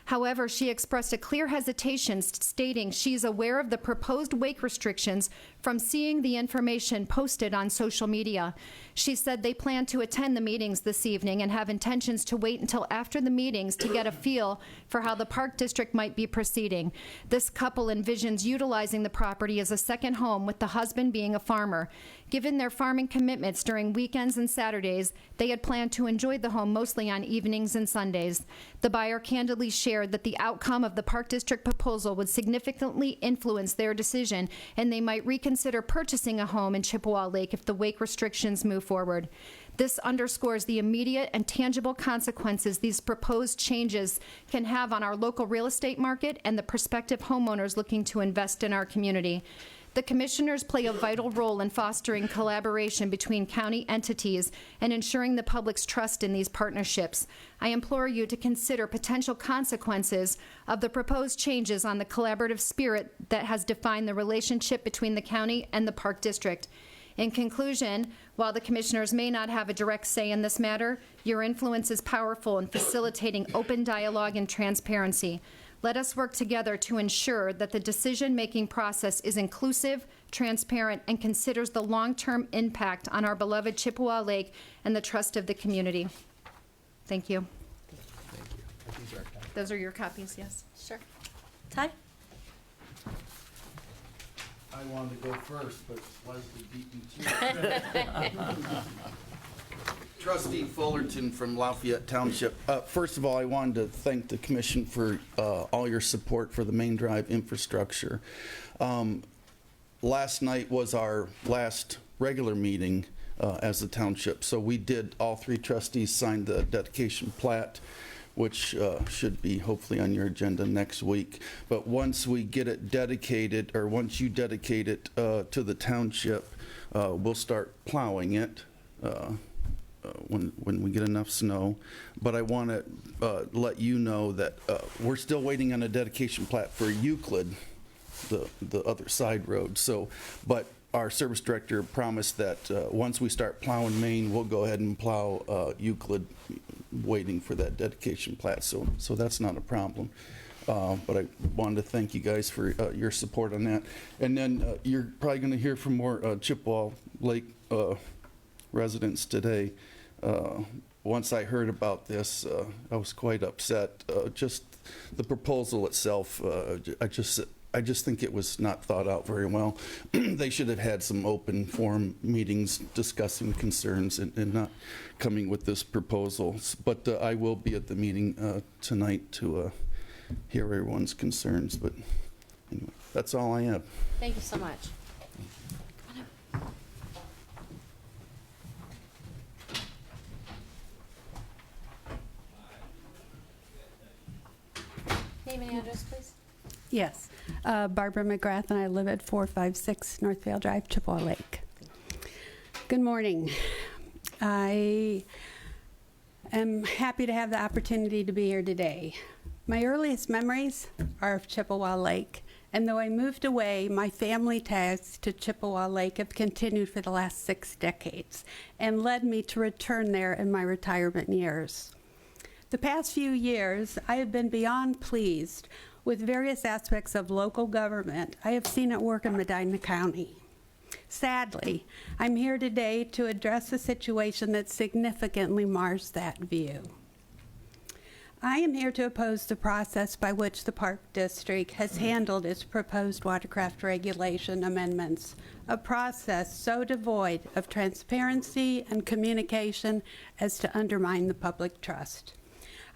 However, she expressed a clear hesitation, stating she's aware of the proposed wake restrictions from seeing the information posted on social media. She said they plan to attend the meetings this evening and have intentions to wait until after the meetings to get a feel for how the Park District might be proceeding. This couple envisions utilizing the property as a second home, with the husband being a farmer. Given their farming commitments during weekends and Saturdays, they had planned to enjoy the home mostly on evenings and Sundays. The buyer candidly shared aware that the outcome of the Park District proposal would significantly influence their decision, and they might reconsider purchasing a home in Chippewa Lake if the wake restrictions move forward. This underscores the immediate and tangible consequences these proposed changes can have on our local real estate market and the prospective homeowners looking to invest in our community. The commissioners play a vital role in fostering collaboration between county entities and ensuring the public's trust in these partnerships. I implore you to consider potential consequences of the proposed changes on the collaborative spirit that has defined the relationship between the county and the Park District. In conclusion, while the commissioners may not have a direct say in this matter, your influence is powerful in facilitating open dialogue and transparency. Let us work together to ensure that the decision-making process is inclusive, transparent, and considers the long-term impact on our beloved Chippewa Lake and the trust of the community. Thank you. Thank you. Those are your copies, yes. Sure. Ty? I wanted to go first, but Leslie beat me to it. Trustee Fullerton from Lafayette Township. First of all, I wanted to thank the commission for all your support for the main drive infrastructure. Last night was our last regular meeting as the township, so we did, all three trustees signed the dedication plat, which should be hopefully on your agenda next week. But once we get it dedicated, or once you dedicate it to the township, we'll start plowing it when we get enough snow. But I want to let you know that we're still waiting on a dedication plat for Euclid, the other side road. So, but our service director promised that once we start plowing Main, we'll go ahead and plow Euclid, waiting for that dedication plat. So that's not a problem. But I wanted to thank you guys for your support on that. And then you're probably going to hear from more Chippewa Lake residents today. Once I heard about this, I was quite upset. Just the proposal itself, I just think it was not thought out very well. They should have had some open forum meetings discussing concerns and not coming with this proposal. But I will be at the meeting tonight to hear everyone's concerns. But anyway, that's all I have. Thank you so much. Name and address, please. Yes. Barbara McGrath, and I live at 456 Northvale Drive, Chippewa Lake. Good morning. I am happy to have the opportunity to be here today. My earliest memories are of Chippewa Lake, and though I moved away, my family ties to Chippewa Lake have continued for the last 6 decades and led me to return there in my retirement years. The past few years, I have been beyond pleased with various aspects of local government I have seen at work in Medina County. Sadly, I'm here today to address a situation that significantly mars that view. I am here to oppose the process by which the Park District has handled its proposed watercraft regulation amendments, a process so devoid of transparency and communication as to undermine the public trust.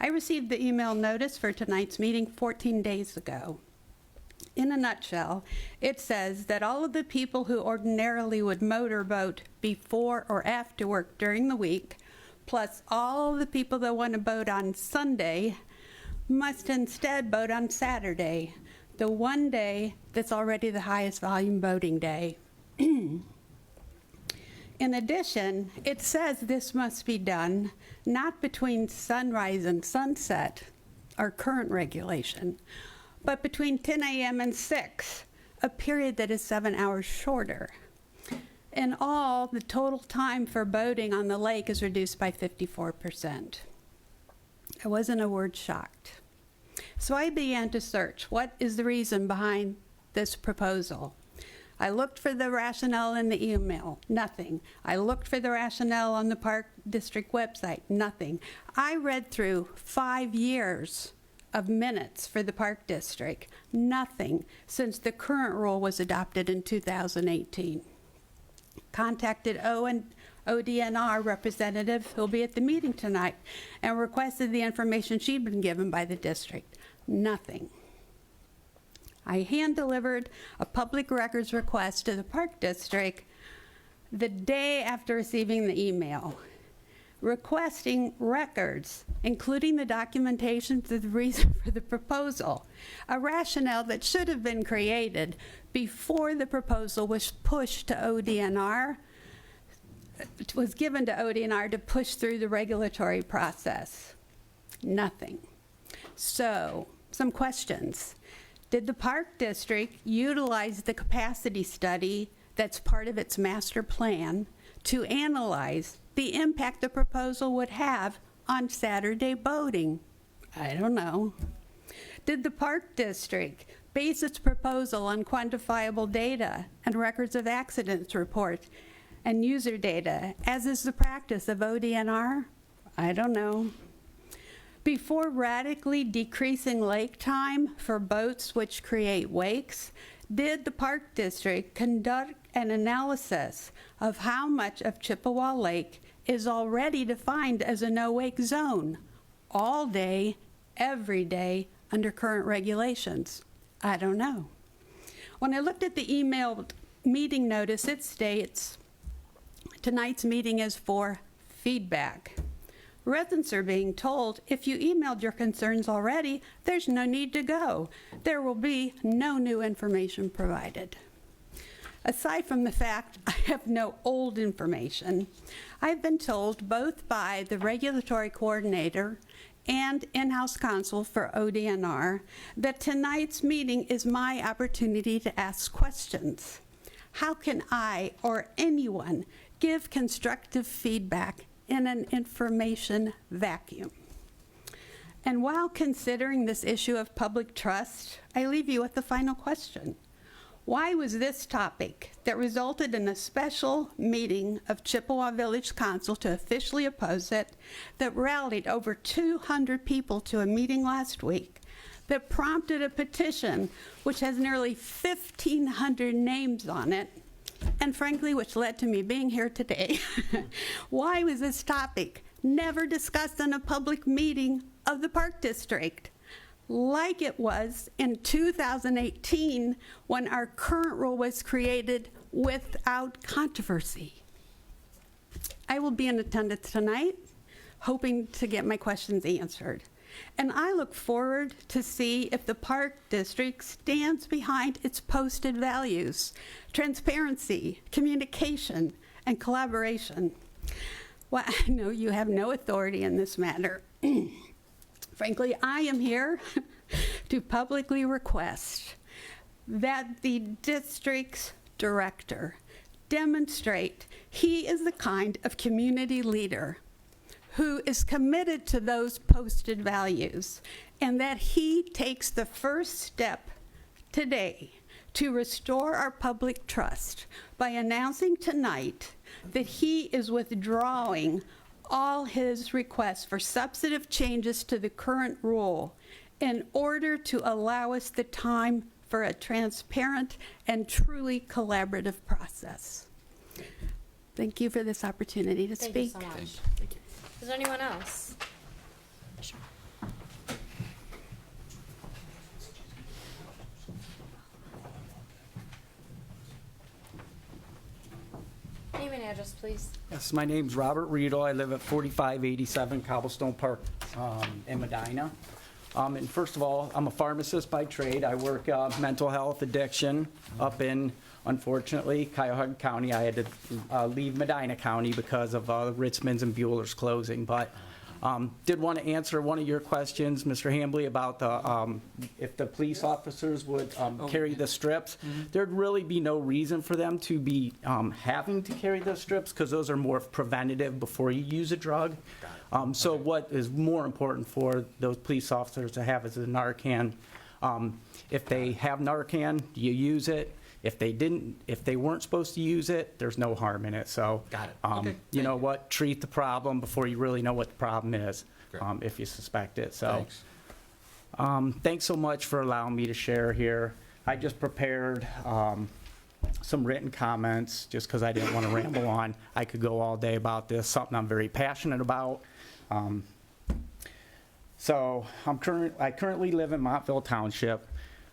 I received the email notice for tonight's meeting 14 days ago. In a nutshell, it says that all of the people who ordinarily would motorboat before or after work during the week, plus all the people that want to boat on Sunday, must instead boat on Saturday, the one day that's already the highest volume boating day. In addition, it says this must be done not between sunrise and sunset, our current regulation, but between 10 a.m. and 6, a period that is 7 hours shorter. In all, the total time for boating on the lake is reduced by 54%. I wasn't a word shocked. So I began to search, what is the reason behind this proposal? I looked for the rationale in the email, nothing. I looked for the rationale on the Park District website, nothing. I read through 5 years of minutes for the Park District, nothing since the current rule was adopted in 2018. Contacted ODNR representative who'll be at the meeting tonight and requested the information she'd been given by the district. Nothing. I hand-delivered a public records request to the Park District the day after receiving the email, requesting records, including the documentation for the reason for the proposal, a rationale that should have been created before the proposal was pushed to ODNR, was given to ODNR to push through the regulatory process. Nothing. So, some questions. Did the Park District utilize the capacity study that's part of its master plan to analyze the impact the proposal would have on Saturday boating? I don't know. Did the Park District base its proposal on quantifiable data and records of accidents reports and user data, as is the practice of ODNR? I don't know. Before radically decreasing lake time for boats which create wakes, did the Park District conduct an analysis of how much of Chippewa Lake is already defined as a no-wake zone, all day, every day, under current regulations? I don't know. When I looked at the emailed meeting notice, it states, tonight's meeting is for feedback. Residents are being told, if you emailed your concerns already, there's no need to go. There will be no new information provided. Aside from the fact I have no old information, I've been told both by the regulatory coordinator and in-house counsel for ODNR that tonight's meeting is my opportunity to ask questions. How can I or anyone give constructive feedback in an information vacuum? And while considering this issue of public trust, I leave you with the final question. Why was this topic that resulted in a special meeting of Chippewa Village Council to officially oppose it, that rallied over 200 people to a meeting last week, that prompted a petition which has nearly 1,500 names on it, and frankly, which led to me being here today? Why was this topic never discussed in a public meeting of the Park District, like it was in 2018 when our current rule was created without controversy? I will be in attendance tonight, hoping to get my questions answered. And I look forward to see if the Park District stands behind its posted values: transparency, communication, and collaboration. Well, I know you have no authority in this matter. Frankly, I am here to publicly request that the district's director demonstrate he is the kind of community leader who is committed to those posted values, and that he takes the first step today to restore our public trust by announcing tonight that he is withdrawing all his requests for substantive changes to the current rule in order to allow us the time for a transparent and truly collaborative process. Thank you for this opportunity to speak. Thank you so much. Thank you. Is there anyone else? Sure. Name and address, please. Yes, my name's Robert Riedel. I live at 4587 Cobblestone Park in Medina. And first of all, I'm a pharmacist by trade. I work mental health addiction up in, unfortunately, Cuyahoga County. I had to leave Medina County because of Ritzman's and Bueller's closing. But did want to answer one of your questions, Mr. Hambley, about the if the police officers would carry the strips. There'd really be no reason for them to be having to carry those strips, because those are more preventative before you use a drug. So what is more important for those police officers to have is a Narcan. If they have Narcan, you use it. If they weren't supposed to use it, there's no harm in it. So, Got it. Okay. you know what? Treat the problem before you really know what the problem is, if you suspect it. So, thanks so much for allowing me to share here. I just prepared some written comments just because I didn't want to ramble on. I could go all day about this, something I'm very passionate about. So I currently live in Montville Township.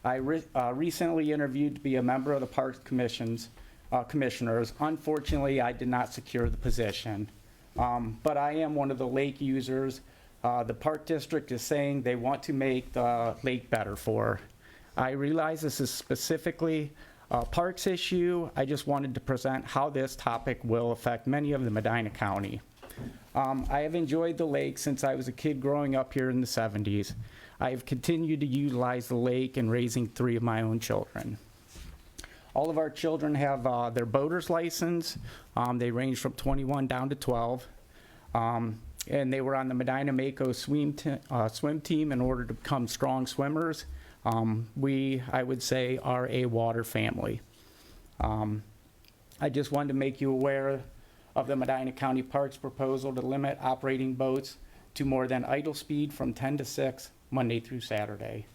I recently interviewed to be a member of the Parks Commissioners. Unfortunately, I did not secure the position, but I am one of the lake users. The Park District is saying they want to make the lake better for. I realize this is specifically a Parks issue. I just wanted to present how this topic will affect many of the Medina County. I have enjoyed the lake since I was a kid growing up here in the 70s. I have continued to utilize the lake in raising 3 of my own children. All of our children have their boater's license. They range from 21 down to 12. And they were on the Medina Mako swim team in order to become strong swimmers. We, I would say, are a water family. I just wanted to make you aware of the Medina County Parks proposal to limit operating boats to more than idle speed from 10 to 6, Monday through Saturday.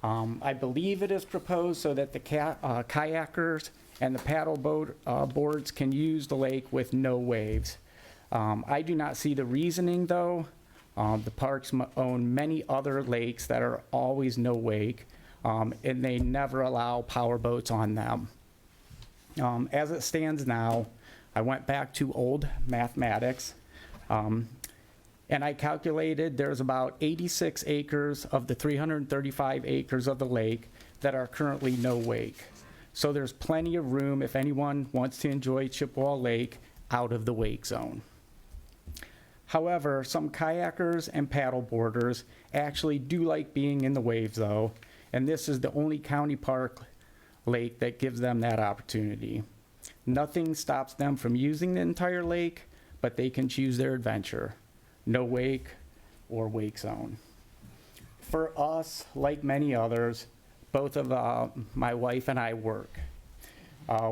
I believe it is proposed so that the kayakers and the paddle boards can use the lake with no waves. I do not see the reasoning, though. The parks own many other lakes that are always no wake, and they never allow power boats on them. As it stands now, I went back to old mathematics, and I calculated there's about 86 acres of the 335 acres of the lake that are currently no wake. So there's plenty of room if anyone wants to enjoy Chippewa Lake out of the wake zone. However, some kayakers and paddleboarders actually do like being in the waves, though, and this is the only county park lake that gives them that opportunity. Nothing stops them from using the entire lake, but they can choose their adventure. No wake or wake zone. For us, like many others, both of my wife and I work.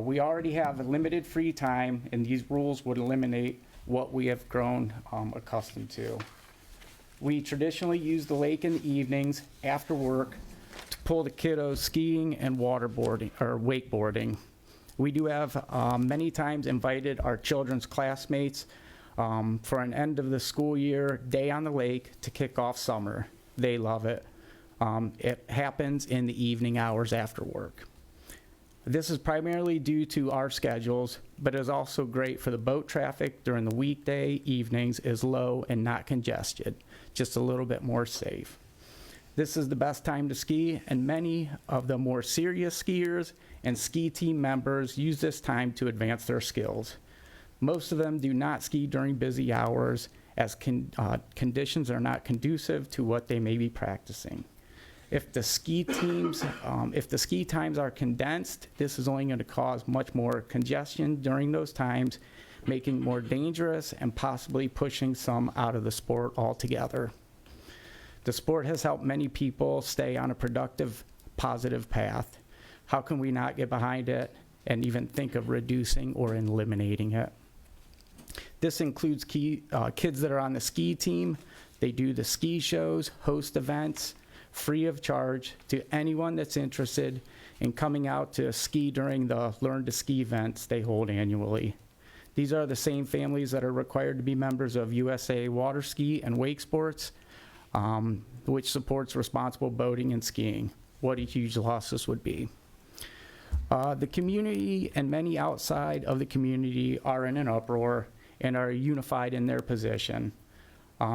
We already have limited free time, and these rules would eliminate what we have grown accustomed to. We traditionally use the lake in the evenings after work to pull the kiddos skiing and waterboarding or wakeboarding. We do have many times invited our children's classmates for an end of the school year day on the lake to kick off summer. They love it. It happens in the evening hours after work. This is primarily due to our schedules, but is also great for the boat traffic during the weekday evenings is low and not congested, just a little bit more safe. This is the best time to ski, and many of the more serious skiers and ski team members use this time to advance their skills. Most of them do not ski during busy hours as conditions are not conducive to what they may be practicing. If the ski times are condensed, this is only going to cause much more congestion during those times, making it more dangerous and possibly pushing some out of the sport altogether. The sport has helped many people stay on a productive, positive path. How can we not get behind it and even think of reducing or eliminating it? This includes kids that are on the ski team. They do the ski shows, host events, free of charge to anyone that's interested in coming out to ski during the Learn to Ski events they hold annually. These are the same families that are required to be members of USA Water Ski and Wake Sports, which supports responsible boating and skiing. What a huge loss this would be. The community and many outside of the community are in an uproar and are unified in their position.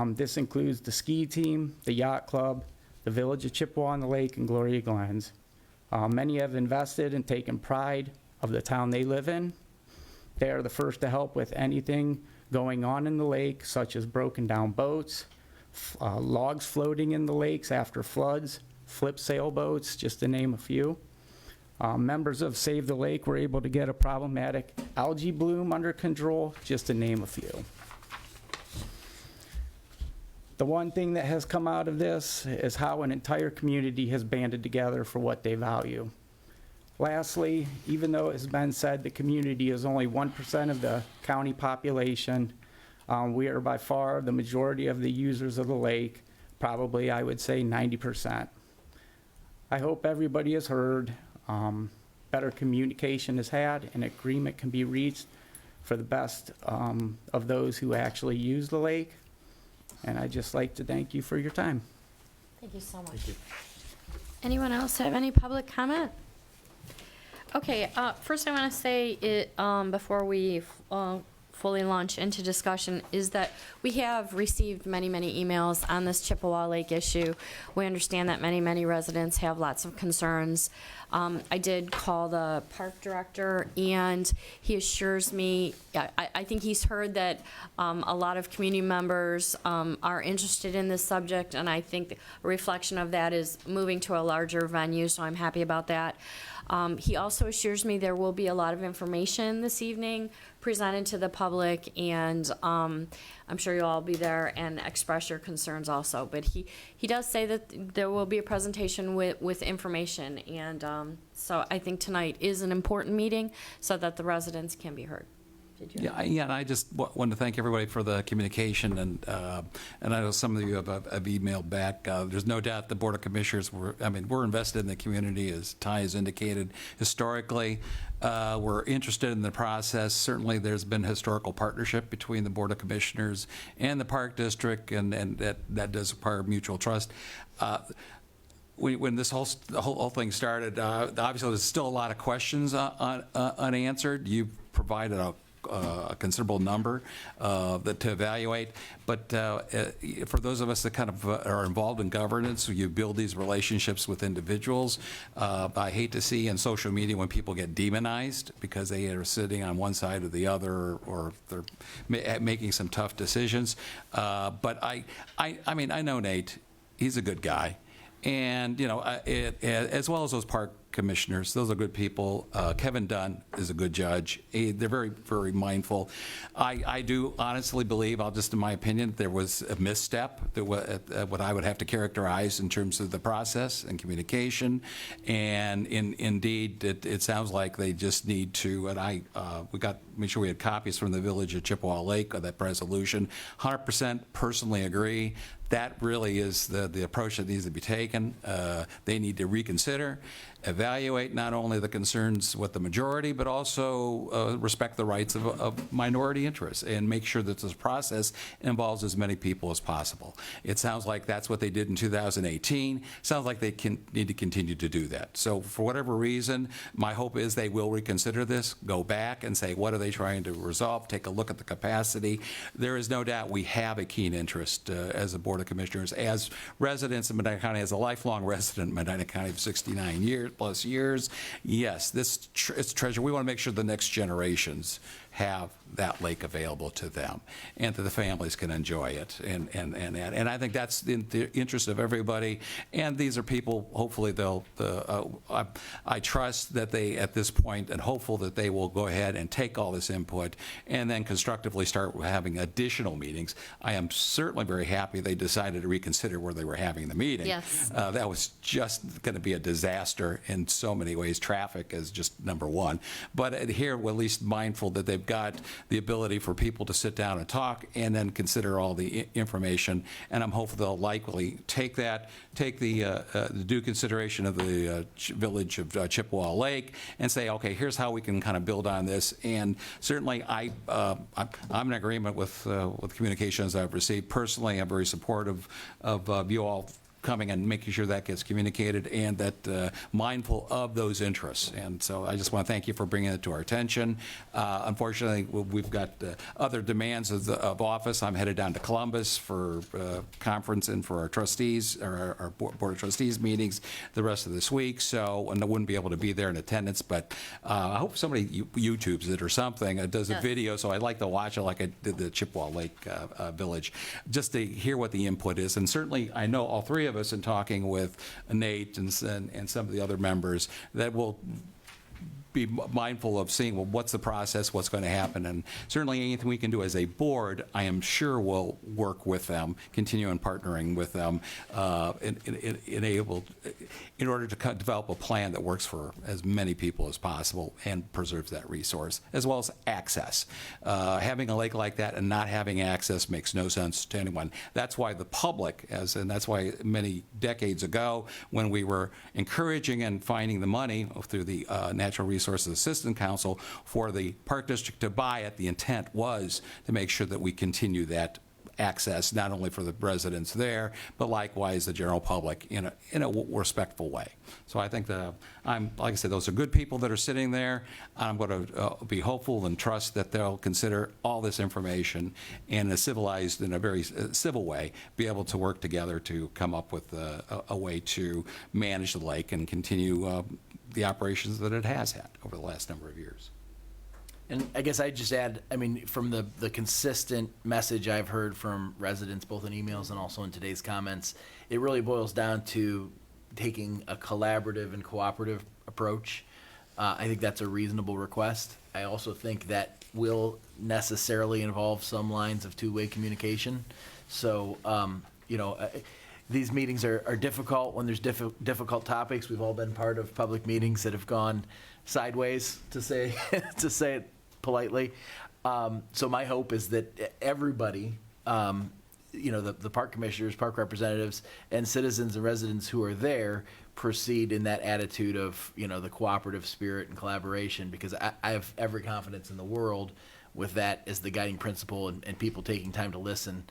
This includes the ski team, the yacht club, the village of Chippewa on the Lake, and Gloria Glens. Many have invested and taken pride of the town they live in. They are the first to help with anything going on in the lake, such as broken down boats, logs floating in the lakes after floods, flip sailboats, just to name a few. Members of Save the Lake were able to get a problematic algae bloom under control, just to name a few. The one thing that has come out of this is how an entire community has banded together for what they value. Lastly, even though it has been said the community is only 1% of the county population, we are by far the majority of the users of the lake, probably I would say 90%. I hope everybody is heard, better communication is had, and agreement can be reached for the best of those who actually use the lake. And I'd just like to thank you for your time. Thank you so much. Anyone else have any public comment? Okay, first I want to say it, before we fully launch into discussion, is that we have received many, many emails on this Chippewa Lake issue. We understand that many, many residents have lots of concerns. I did call the park director, and he assures me, I think he's heard that a lot of community members are interested in this subject, and I think a reflection of that is moving to a larger venue, so I'm happy about that. He also assures me there will be a lot of information this evening presented to the public, and I'm sure you'll all be there and express your concerns also. But he does say that there will be a presentation with information, and so I think tonight is an important meeting so that the residents can be heard. Yeah, and I just want to thank everybody for the communication, and I know some of you have emailed back. There's no doubt the Board of Commissioners we're invested in the community, as Ty has indicated. Historically, we're interested in the process. Certainly, there's been historical partnership between the Board of Commissioners and the Park District, and that does require mutual trust. When this whole thing started, obviously there's still a lot of questions unanswered. You provided a considerable number to evaluate, but for those of us that kind of are involved in governance, you build these relationships with individuals. I hate to see in social media when people get demonized because they are sitting on one side or the other, or they're making some tough decisions. But I know Nate. He's a good guy. And, as well as those park commissioners, those are good people. Kevin Dunn is a good judge. They're very, very mindful. I do honestly believe, in my opinion, there was a misstep, what I would have to characterize in terms of the process and communication. And indeed, it sounds like they just need to, and make sure we had copies from the village of Chippewa Lake of that resolution. 100% personally agree. That really is the approach that needs to be taken. They need to reconsider, evaluate not only the concerns with the majority, but also respect the rights of minority interests and make sure that this process involves as many people as possible. It sounds like that's what they did in 2018. Sounds like they need to continue to do that. So for whatever reason, my hope is they will reconsider this, go back and say, what are they trying to resolve? Take a look at the capacity. There is no doubt we have a keen interest as a Board of Commissioners, as residents of Medina County, as a lifelong resident of Medina County of 69 plus years. Yes, it's treasure. We want to make sure the next generations have that lake available to them and that the families can enjoy it. And I think that's in the interest of everybody. And these are people, hopefully I trust that they, at this point, and hopeful that they will go ahead and take all this input and then constructively start having additional meetings. I am certainly very happy they decided to reconsider where they were having the meeting. Yes. That was just going to be a disaster in so many ways. Traffic is just number one. But here, we're at least mindful that they've got the ability for people to sit down and talk and then consider all the information. And I'm hopeful they'll likely take the due consideration of the village of Chippewa Lake and say, okay, here's how we can kind of build on this. And certainly I'm in agreement with communications I've received. Personally, I'm very supportive of you all coming and making sure that gets communicated and that mindful of those interests. And so I just want to thank you for bringing it to our attention. Unfortunately, we've got other demands of office. I'm headed down to Columbus for conference and for our trustees, or our Board of Trustees meetings the rest of this week. So, and I wouldn't be able to be there in attendance, but I hope somebody YouTubes it or something, does a video. So I'd like to watch it like I did the Chippewa Lake Village, just to hear what the input is. And certainly I know all three of us in talking with Nate and some of the other members that will be mindful of seeing, well, what's the process, what's going to happen, and certainly anything we can do as a board, I am sure we'll work with them, continue in partnering with them, in order to develop a plan that works for as many people as possible and preserves that resource, as well as access. Having a lake like that and not having access makes no sense to anyone. That's why the public, and that's why many decades ago, when we were encouraging and finding the money through the Natural Resources Assistance Council for the Park District to buy it, the intent was to make sure that we continue that access, not only for the residents there, but likewise the general public in a respectful way. So I think like I said, those are good people that are sitting there. I'm going to be hopeful and trust that they'll consider all this information in a civilized, in a very civil way, be able to work together to come up with a way to manage the lake and continue the operations that it has had over the last number of years. And I guess I'd just add, I mean, from the consistent message I've heard from residents, both in emails and also in today's comments, it really boils down to taking a collaborative and cooperative approach. I think that's a reasonable request. I also think that will necessarily involve some lines of two-way communication. So, these meetings are difficult when there's difficult topics. We've all been part of public meetings that have gone sideways, to say to say it politely. So my hope is that everybody, the park commissioners, park representatives, and citizens and residents who are there proceed in that attitude of, the cooperative spirit and collaboration, because I have every confidence in the world with that as the guiding principle, and people taking time to listen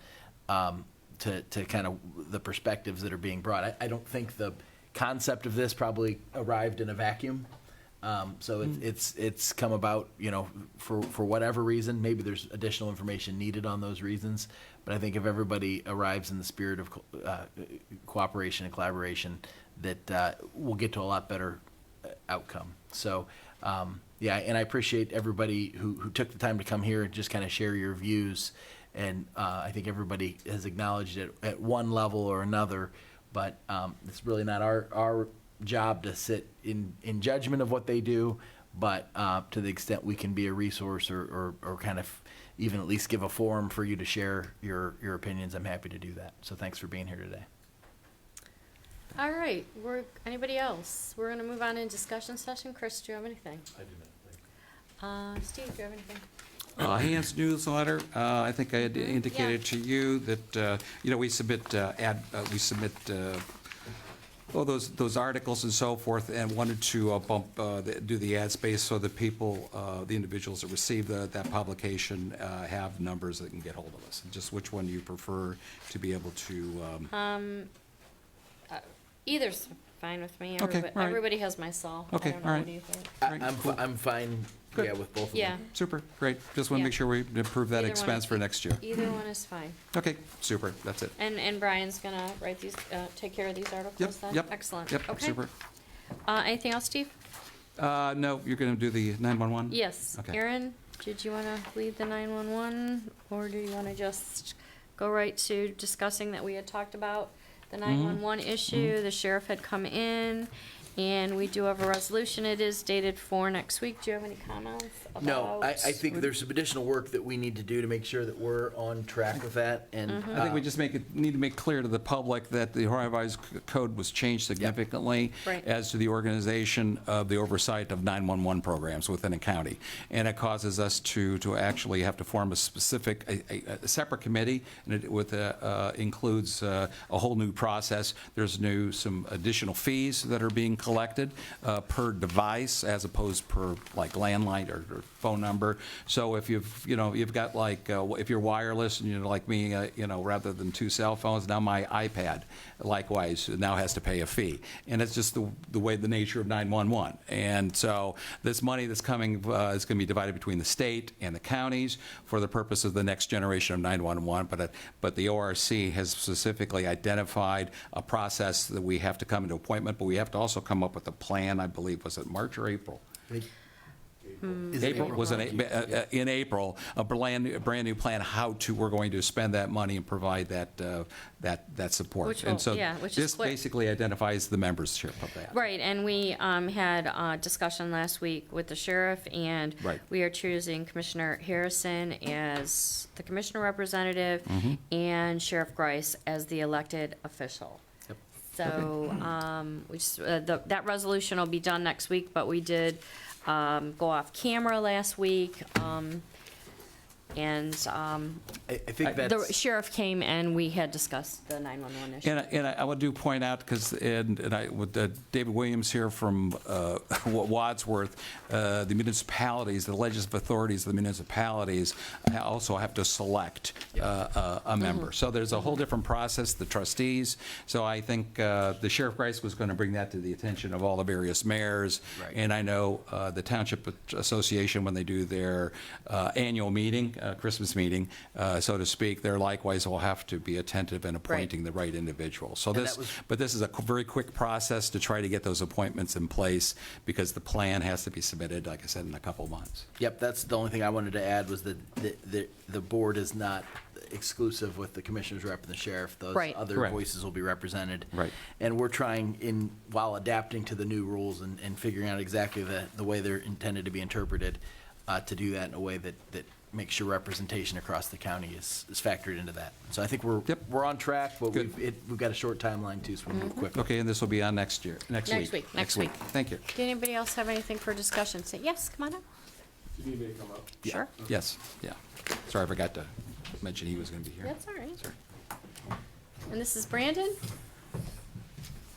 to kind of the perspectives that are being brought. I don't think the concept of this probably arrived in a vacuum. So it's come about, for whatever reason. Maybe there's additional information needed on those reasons, but I think if everybody arrives in the spirit of cooperation and collaboration, that we'll get to a lot better outcome. So, and I appreciate everybody who took the time to come here and just kind of share your views. And I think everybody has acknowledged it at one level or another, but it's really not our job to sit in judgment of what they do, but to the extent we can be a resource or kind of even at least give a forum for you to share your opinions, I'm happy to do that. So thanks for being here today. All right, anybody else? We're going to move on in discussion session. Chris, do you have anything? I do not. Steve, do you have anything? Hans newsletter, I think I had indicated to you that, we submit those articles and so forth, and wanted to do the ad space so that people, the individuals that receive that publication have numbers that can get hold of us. Just which one do you prefer to be able to? Either's fine with me. Okay, all right. Everybody has my cell. Okay, I don't know. all right. What do you think? I'm fine. Good. Yeah, with both of Yeah. them. Super, great. Just want to make sure we improve that Either one expense is- for next year. Either one is fine. Okay, super, that's it. And Brian's gonna write these, take care of these articles Yep, then? yep. Excellent. Yep, Okay. super. Anything else, Steve? No, you're going to do the 911? Yes. Okay. Erin, did you wanna lead the 911, or do you wanna just go right to discussing that we had talked about the 911 issue? The sheriff had come in, and we do have a resolution. It is dated for next week. Do you have any comments about? No, I think there's some additional work that we need to do to make sure that we're on track with that. And I think we just need to make clear to the public that the Ohio Revised Code was changed significantly Right. as to the organization of the oversight of 911 programs within a county. And it causes us to actually have to form a specific, a separate committee, and it includes a whole new process. There's some additional fees that are being collected per device as opposed per like landline or phone number. So if you've got like, if you're wireless and you're like me, rather than 2 cell phones, now my iPad likewise now has to pay a fee. And it's just the way, the nature of 911. And so this money that's coming is going to be divided between the state and the counties for the purpose of the next generation of 911. But the ORC has specifically identified a process that we have to come into appointment, but we have to also come up with a plan. I believe, was it March or April? April was in April, a brand new plan how we're going to spend that money and provide that support. Which And so which is this quick. basically identifies the membership of that. Right, and we had a discussion last week with the sheriff, and Right. we are choosing Commissioner Harrison as the commissioner representative and Sheriff Grice as the elected official. So that resolution will be done next week, but we did go off camera last week, and I think The that's, sheriff came and we had discussed the 911 issue. And I would do point out, because, with David Williams here from Wadsworth, the municipalities, the legislative authorities of the municipalities also have to select a member. So there's a whole different process, the trustees. So I think the Sheriff Grice was going to bring that to the attention of all the various mayors. Right. And I know the Township Association, when they do their annual meeting, Christmas meeting, so to speak, they're likewise will have to be attentive in appointing the right individual. So And this, that was- but this is a very quick process to try to get those appointments in place, because the plan has to be submitted, like I said, in a couple of months. yep, that's the only thing I wanted to add, was that the board is not exclusive with the commissioner's rep and the sheriff. Those Right. other Correct. voices will be represented. Right. And we're trying, while adapting to the new rules and figuring out exactly the way they're intended to be interpreted, to do that in a way that makes sure representation across the county is factored into that. So I think we're on track, but Good. we've got a short timeline too, so we'll move quickly. Okay, and this will be on next week. Next week. Thank you. Did anybody else have anything for discussion? Say, yes, come on up. Do you need me to come up? Sure. Yes, yeah. Sorry, I forgot to mention he was going to be here. That's all right. Sorry. And this is Brandon.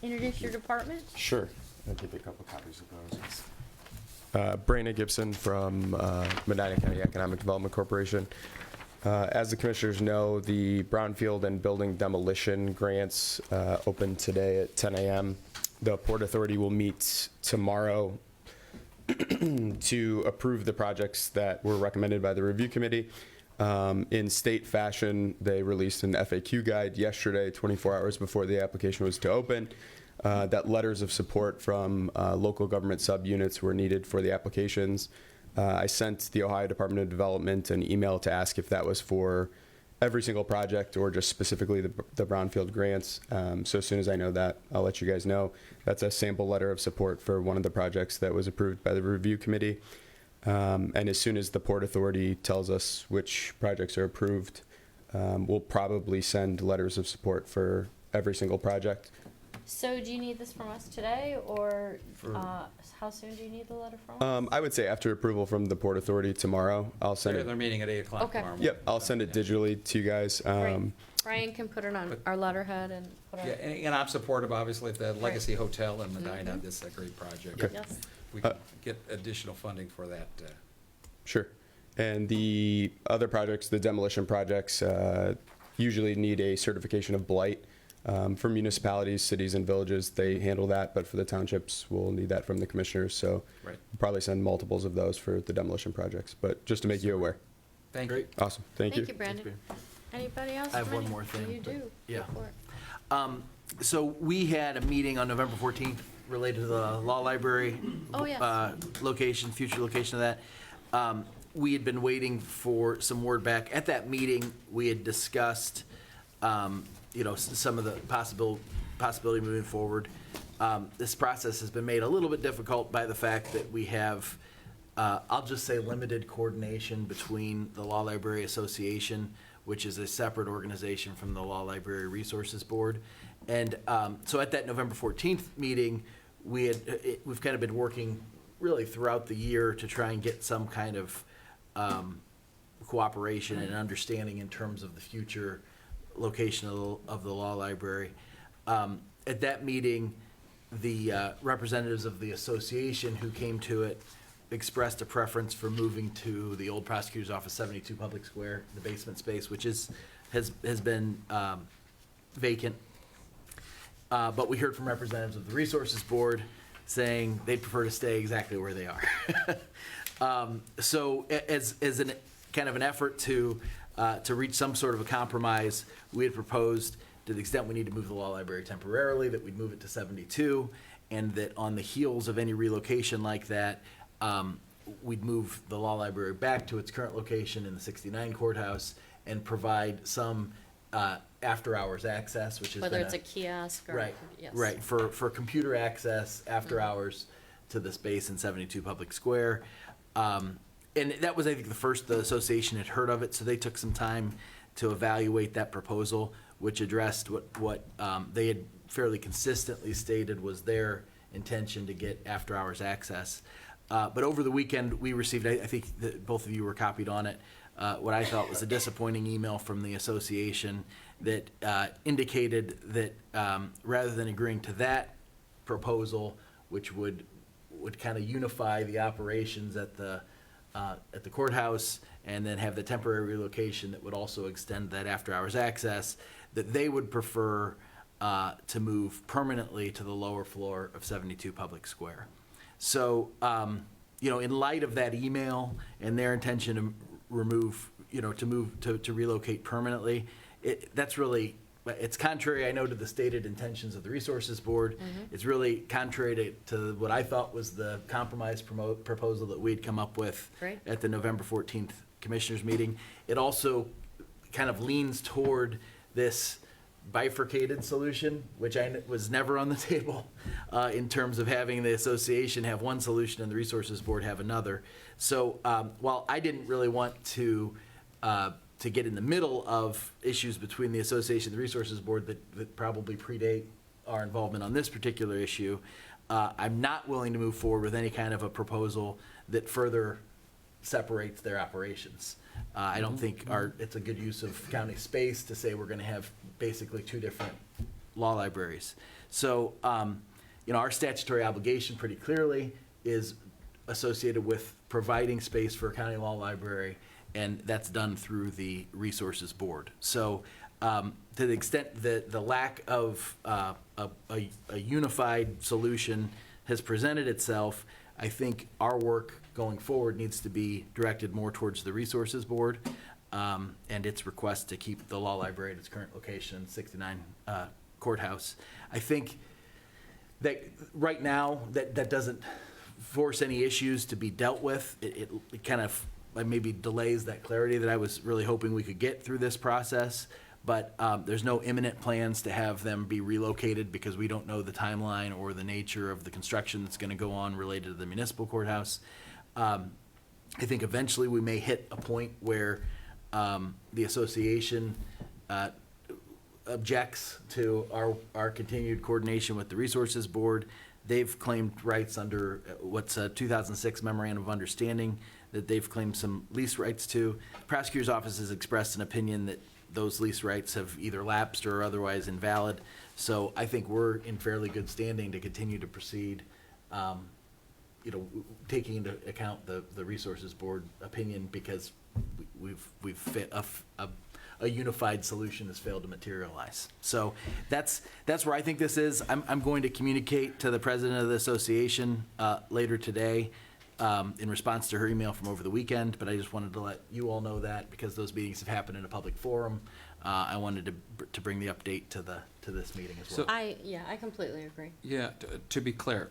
Introduce your department. Sure. I'll give you a couple copies of those. Brandon Gibson from Medina County Economic Development Corporation. As the commissioners know, the brownfield and building demolition grants open today at 10 a.m. The Port Authority will meet tomorrow to approve the projects that were recommended by the review committee. In state fashion, they released an FAQ guide yesterday, 24 hours before the application was to open, that letters of support from local government subunits were needed for the applications. I sent the Ohio Department of Development an email to ask if that was for every single project or just specifically the brownfield grants. So as soon as I know that, I'll let you guys know. That's a sample letter of support for one of the projects that was approved by the review committee. And as soon as the Port Authority tells us which projects are approved, we'll probably send letters of support for every single project. So do you need this from us today, or how soon do you need the letter from us? I would say after approval from the Port Authority tomorrow, I'll send They're it. meeting at 8 o'clock Okay. tomorrow morning. Yep, I'll send it digitally to you guys. Great. Brian can put it on our letterhead and put Yeah, our, and I'm supportive, obviously, of the Legacy Hotel in Medina. This is a great project. Okay. yes. We can get additional funding for that. Sure. And the other projects, the demolition projects, usually need a certification of blight. For municipalities, cities, and villages, they handle that, but for the townships, we'll need that from the commissioners. So Right. we'll probably send multiples of those for the demolition projects, but just to make you aware. Thank you. Great. Awesome. Thank you. Thank you, Brandon. Anybody else? I have one any- more thing, You do. yeah. Go for it. So we had a meeting on November 14th related to the law library. Oh, yes. Location, future location of that. We had been waiting for some word back. At that meeting, we had discussed, some of the possibility moving forward. This process has been made a little bit difficult by the fact that we have, I'll just say, limited coordination between the Law Library Association, which is a separate organization from the Law Library Resources Board. And so at that November 14th meeting, we've kind of been working really throughout the year to try and get some kind of cooperation and understanding in terms of the future location of the law library. At that meeting, the representatives of the association who came to it expressed a preference for moving to the old prosecutor's office, 72 Public Square, the basement space, which has been vacant. But we heard from representatives of the Resources Board saying they'd prefer to stay exactly where they are. So as an kind of an effort to reach some sort of a compromise, we had proposed, to the extent we need to move the law library temporarily, that we'd move it to 72, and that on the heels of any relocation like that, we'd move the law library back to its current location in the 69 courthouse and provide some after-hours access, which is Whether it's a kiosk or. right, Yes. right, for computer access after hours to the space in 72 Public Square. And that was, I think, the first the association had heard of it, so they took some time to evaluate that proposal, which addressed what they had fairly consistently stated was their intention to get after-hours access. But over the weekend, we received, I think that both of you were copied on it, what I thought was a disappointing email from the association that indicated that rather than agreeing to that proposal, which would kind of unify the operations at the courthouse and then have the temporary relocation that would also extend that after-hours access, that they would prefer to move permanently to the lower floor of 72 Public Square. So, in light of that email and their intention to to relocate permanently, that's really, it's contrary, I know, to the stated intentions of the Resources Board. It's really contrary to what I thought was the compromise proposal that we'd come up with at the November 14th Commissioners meeting. It also kind of leans toward this bifurcated solution, which was never on the table in terms of having the association have one solution and the Resources Board have another. So while I didn't really want to get in the middle of issues between the association and the Resources Board that probably predate our involvement on this particular issue, I'm not willing to move forward with any kind of a proposal that further separates their operations. I don't think it's a good use of county space to say we're going to have basically two different law libraries. So, our statutory obligation pretty clearly is associated with providing space for a county law library, and that's done through the Resources Board. So, to the extent that the lack of a unified solution has presented itself, I think our work going forward needs to be directed more towards the Resources Board and its request to keep the law library at its current location, 69 Courthouse. I think that right now that doesn't force any issues to be dealt with. It kind of maybe delays that clarity that I was really hoping we could get through this process. But there's no imminent plans to have them be relocated because we don't know the timeline or the nature of the construction that's going to go on related to the municipal courthouse. I think eventually we may hit a point where the association objects to our continued coordination with the Resources Board. They've claimed rights under what's a 2006 Memorandum of Understanding that they've claimed some lease rights to. The prosecutor's office has expressed an opinion that those lease rights have either lapsed or are otherwise invalid. So I think we're in fairly good standing to continue to proceed, taking into account the Resources Board opinion, because we've fit a unified solution has failed to materialize. So that's where I think this is. I'm going to communicate to the president of the association later today in response to her email from over the weekend, but I just wanted to let you all know that because those meetings have happened in a public forum. I wanted to bring the update to this meeting as well. I completely agree. Yeah, to be clear,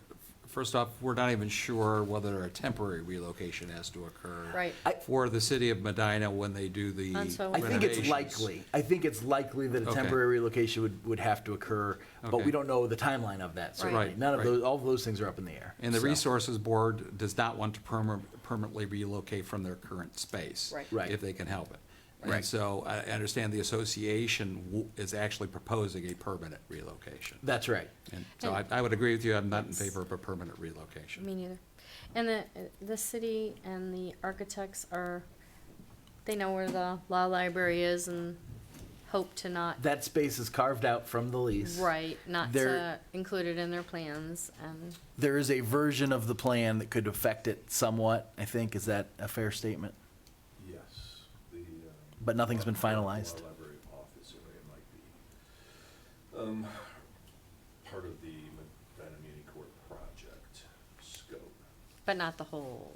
first off, we're not even sure whether a temporary relocation has to occur for the city of Medina when they do the renovations. I think it's likely. I think it's likely that a temporary relocation would have to occur, but we don't know the timeline of that. Certainly, Right. None of those. All of those things are up in the air. And the Resources Board does not want to permanently relocate from their current space, if they can help it. Right. And so I understand the association is actually proposing a permanent relocation. That's right. And so I would agree with you. I'm not in favor of a permanent relocation. Me neither. And the city and the architects they know where the law library is and hope to not. That space is carved out from the lease. Right, not to include it in their plans. And there is a version of the plan that could affect it somewhat, I think. Is that a fair statement? Yes. But nothing's been finalized. Library office area might be part of the Medina Muni Court project scope. But not the whole.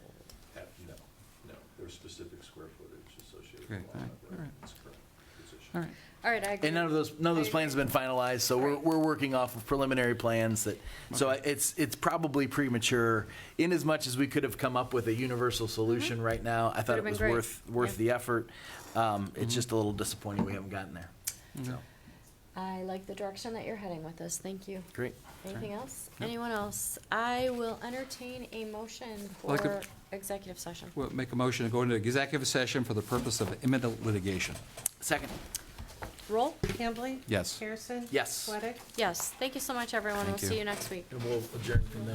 No. There's specific square footage associated with the library. All right. That's correct. Position. All right. All right, I agree. And none of those plans have been finalized, so we're working off of preliminary plans that. So it's probably premature. In as much as we could have come up with a universal solution right now, I thought it was worth the effort. It's just a little disappointing we haven't gotten there. So. I like the direction that you're heading with this. Thank you. Great. Anything else? Anyone else? I will entertain a motion I'd like for executive session. We'll make a motion to go into executive session for the purpose of imminent litigation. Second. Roll? Hambley? Yes. Harrison? Yes. Sweattick? Yes. Thank you so much, everyone. Thank We'll you. see you next week. And we'll adjourn from there.